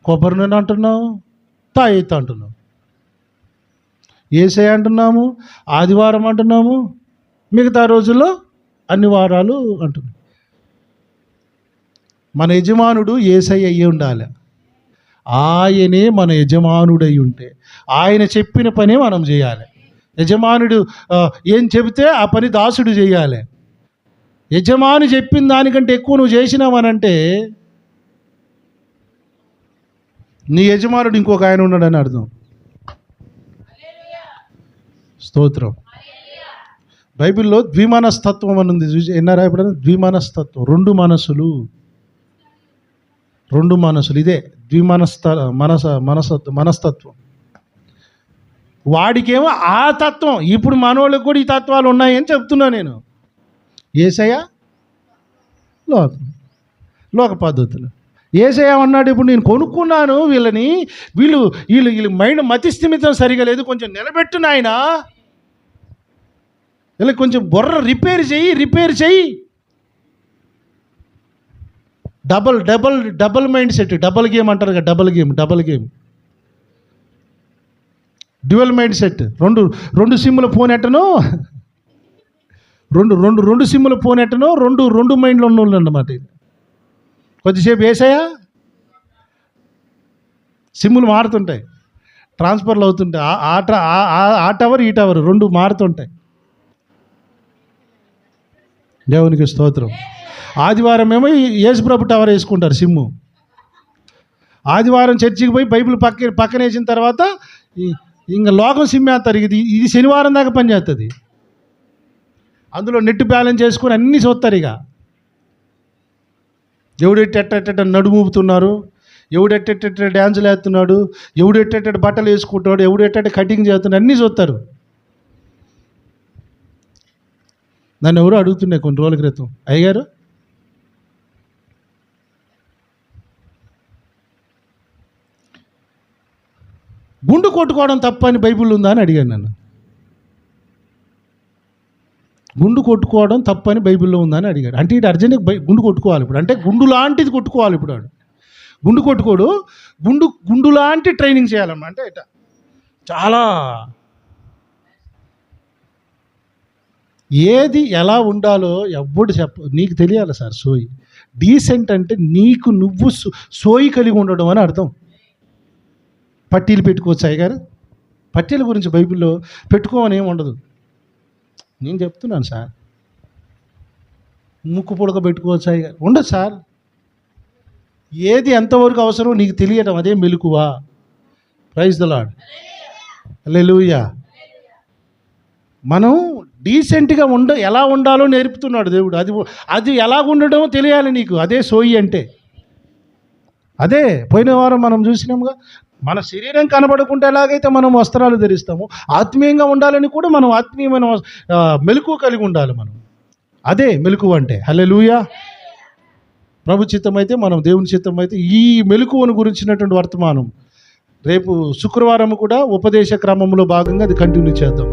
కొబ్బరి నూనె అంటున్నావు, తాయెత్తు అంటున్నావు. యేసయ్య అంటున్నాము, ఆదివారం అంటున్నాము, మిగతా రోజుల్లో అన్ని వారాలు అంటున్నాం. మన యజమానుడు యేసయ్య అయ్యి ఉండాలి. ఆయనే మన యజమానుడై ఉంటే ఆయన చెప్పిన పనే మనం చేయాలి. యజమానుడు ఏం చెబితే ఆ పని దాసుడు చేయాలి. యజమాని చెప్పిన దానికంటే ఎక్కువ నువ్వు చేసినావనంటే నీ యజమానుడు ఇంకొక ఆయన ఉన్నాడని అర్థం. స్తోత్రం. బైబిల్లో ద్విమనస్తత్వం అని ఉంది, విన్నారా ఎప్పుడైనా? ద్విమనస్తత్వం, 2 మనసులు, ఇదే మనస్తత్వం. వాడికేమో ఆ తత్వం. ఇప్పుడు మనోళ్ళకి కూడా ఈ తత్వాలు ఉన్నాయని చెప్తున్నా నేను. యేసయ్య లోక పద్ధతులు. యేసయ్య అన్నాడు, ఇప్పుడు నేను కొనుక్కున్నాను వీళ్ళని, వీళ్ళు మైండ్ మతిస్థిమితం సరిగా లేదు, కొంచెం నిలబెట్టు నాయనా, వీళ్ళకి కొంచెం బుర్ర రిపేర్ చెయ్యి. Double mind set, double game అంటారు కదా, double game, dual mind set. రెండు సిమ్ముల ఫోన్ ఎట్టను, రెండు సిమ్ముల ఫోన్ ఎట్టను, రెండు మైండ్లో ఉన్న వాళ్ళు అన్నమాట. కొద్దిసేపు యేసయ్య, సిమ్ములు మారుతుంటాయి, ట్రాన్స్ఫర్లు అవుతుంటాయి, ఆ టవర్ ఈ టవర్ 2 మారుతుంటాయి. దేవునికి స్తోత్రం. ఆదివారం ఏమో యేసుప్రభు టవర్ వేసుకుంటారు సిమ్ము. ఆదివారం చర్చికి పోయి బైబిల్ పక్కన వేసిన తర్వాత ఇంకా లోకం సిమ్ వేస్తారు. ఇది శనివారం దాకా పనిచేస్తుంది. అందులో నెట్ బ్యాలెన్స్ చేసుకుని అన్నీ చూస్తారు. ఇక ఎవడెట్ట నడుమూపుతున్నారు, ఎవడెట్ట డ్యాన్సులు వేస్తున్నాడు, ఎవడెట్ట బట్టలు వేసుకుంటాడు, ఎవడెట్ట కటింగ్ చేస్తున్నాడు, అన్నీ చూస్తారు. నన్ను ఎవరో అడుగుతున్నాయి కొన్ని రోజుల క్రితం, అయ్యగారు గుండు కొట్టుకోవడం తప్ప అని బైబిల్ ఉందా అని అడిగాను నన్ను. గుండు కొట్టుకోవడం తప్పని బైబిల్లో ఉందా అని అడిగాడు. అంటే ఇటు అర్జెంట్గా గుండు కొట్టుకోవాలి ఇప్పుడు, అంటే గుండు లాంటిది కొట్టుకోవాలి ఇప్పుడు. వాడు గుండు కొట్టుకోడు, గుండు లాంటి ట్రైనింగ్ చేయాలన్నమాట. అంటే ఇట చాలా ఏది ఎలా ఉండాలో ఎవ్వడు నీకు తెలియాలి సార్. సోయి డీసెంట్ అంటే నీకు నువ్వు సోయి కలిగి ఉండడం అని అర్థం. పట్టీలు పెట్టుకోవచ్చు అయ్యగారు, పట్టీల గురించి బైబిల్లో పెట్టుకోమని ఏమి ఉండదు. నేను చెప్తున్నాను సార్. ముక్కు పుడక పెట్టుకోవచ్చు అయ్యగారు, ఉండదు సార్. ఏది ఎంతవరకు అవసరం నీకు తెలియడం, అదే మెలకువా. ప్రైజ్ ద లార్డ్, హల్లెలూయా. మనం డీసెంట్గా ఎలా ఉండాలో నేర్పుతున్నాడు దేవుడు. అది ఎలా ఉండడం తెలియాలి నీకు. అదే సోయి అంటే. అదే పోయిన వారం మనం చూసినాముగా, మన శరీరం కనబడకుండా ఎలాగైతే మనం వస్త్రాలు ధరిస్తామో, ఆత్మీయంగా ఉండాలని కూడా మనం ఆత్మీయమైన మెలకువ కలిగి ఉండాలి మనం. అదే మెలకువ అంటే. హల్లెలూయా. ప్రభు చిత్తం అయితే, మనం దేవుని చిత్తం అయితే ఈ మెలకువను గురించినటువంటి వర్తమానం రేపు శుక్రవారం కూడా ఉపదేశ క్రమంలో భాగంగా అది కంటిన్యూ చేద్దాం.